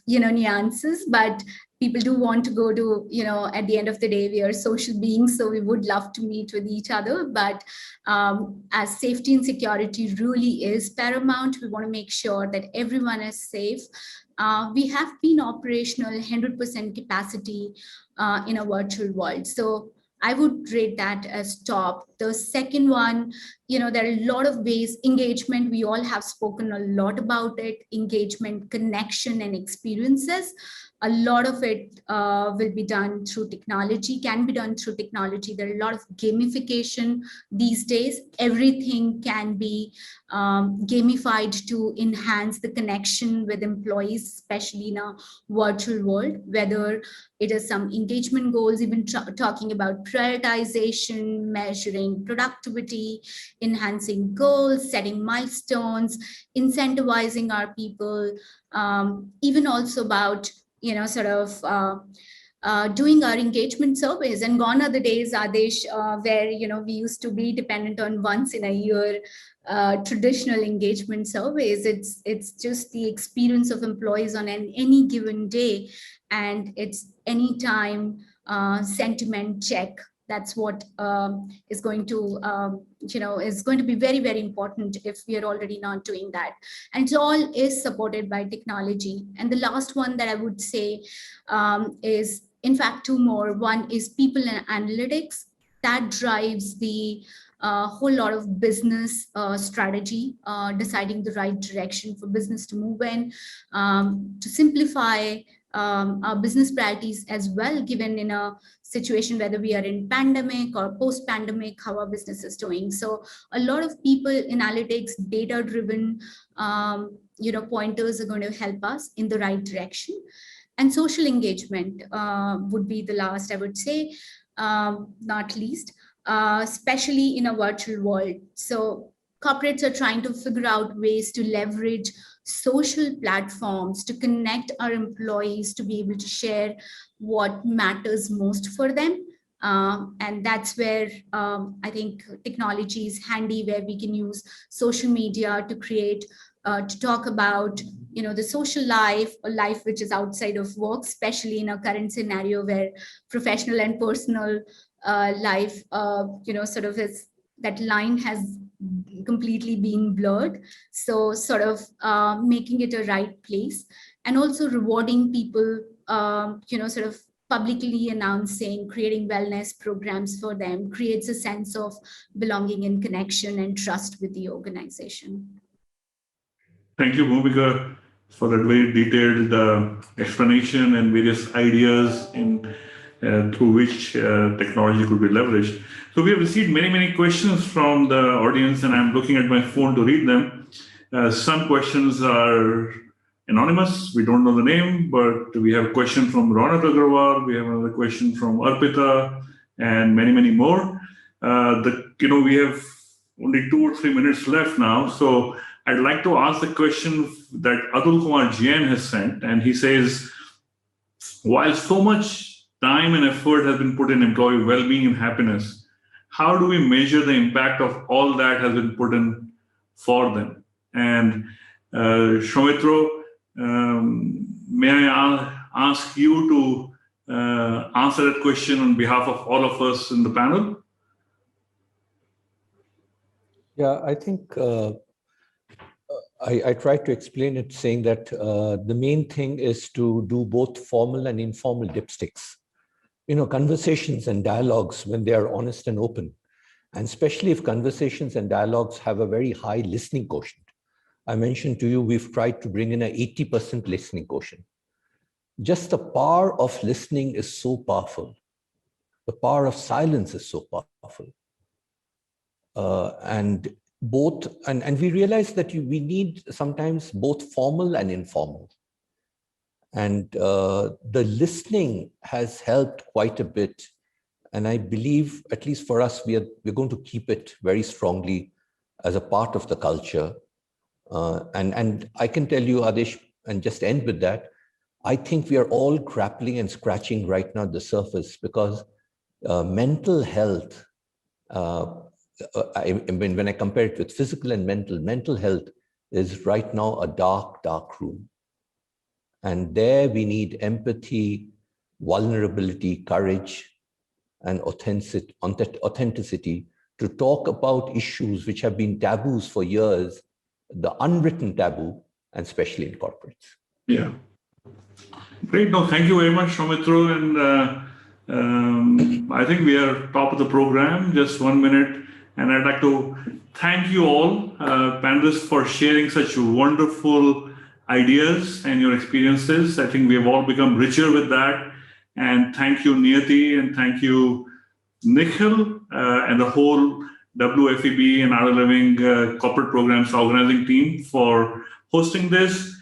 nuances. But people do want to go to, at the end of the day, we are social beings, so we would love to meet with each other. But as safety and security really is paramount, we want to make sure that everyone is safe. We have been operational 100% capacity in a virtual world. So I would rate that as top. The second one, there are a lot of ways. Engagement, we all have spoken a lot about it. Engagement, connection, and experiences. A lot of it will be done through technology, can be done through technology. There are a lot of gamification these days. Everything can be gamified to enhance the connection with employees, especially in a virtual world, whether it is some engagement goals, even talking about prioritization, measuring productivity, enhancing goals, setting milestones, incentivizing our people, even also about doing our engagement surveys. And gone are the days, Adesh, where we used to be dependent on once in a year traditional engagement surveys. It's just the experience of employees on any given day, and it's anytime sentiment check. That's what is going to be very, very important if we are already not doing that. And it all is supported by technology. And the last one that I would say is, in fact, two more. One is people and analytics. That drives the whole lot of business strategy, deciding the right direction for business to move in, to simplify our business priorities as well, given in a situation whether we are in pandemic or post-pandemic, how our business is doing. So a lot of people analytics, data-driven pointers are going to help us in the right direction. And social engagement would be the last, I would say, not least, especially in a virtual world. So corporates are trying to figure out ways to leverage social platforms to connect our employees to be able to share what matters most for them. And that's where I think technology is handy, where we can use social media to create, to talk about, the social life, or life which is outside of work, especially in a current scenario where professional and personal life, sort of is, that line has completely being blurred. So sort of making it a right place, and also rewarding people, sort of publicly announcing, creating wellness programs for them, creates a sense of belonging and connection and trust with the organization. Thank you, Bhumika, for that very detailed explanation and various ideas through which technology could be leveraged. So we have received many, many questions from the audience, and I'm looking at my phone to read them. Some questions are anonymous. We don't know the name, but we have a question from Ronak Agarwal. We have another question from Arpita, and many, many more. We have only 2 or 3 minutes left now. So I'd like to ask the question that Atul Kumar Jain has sent, and he says, while so much time and effort has been put in employee well-being and happiness, how do we measure the impact of all that has been put in for them? And Shaumitro, may I ask you to answer that question on behalf of all of us in the panel? Yeah, I think I tried to explain it saying that the main thing is to do both formal and informal dipsticks. Conversations and dialogues, when they are honest and open, and especially if conversations and dialogues have a very high listening quotient. I mentioned to you, we've tried to bring in an 80% listening quotient. Just the power of listening is so powerful. The power of silence is so powerful. And we realize that we need sometimes both formal and informal. And the listening has helped quite a bit. And I believe, at least for us, we're going to keep it very strongly as a part of the culture. And I can tell you, Adesh, and just end with that, I think we are all grappling and scratching right now at the surface, because mental health, when I compare it with physical and mental health is right now a dark, dark room. And there we need empathy, vulnerability, courage, and authenticity to talk about issues which have been taboos for years, the unwritten taboo, and especially in corporates. Yeah. Great. No, thank you very much, Shaumitro. And I think we are top of the program, just 1 minute. And I'd like to thank you all, panelists, for sharing such wonderful ideas and your experiences. I think we have all become richer with that. And thank you, Niyati, and thank you, Nikhil, and the whole WFEB and Art of Living corporate programs organizing team for hosting this.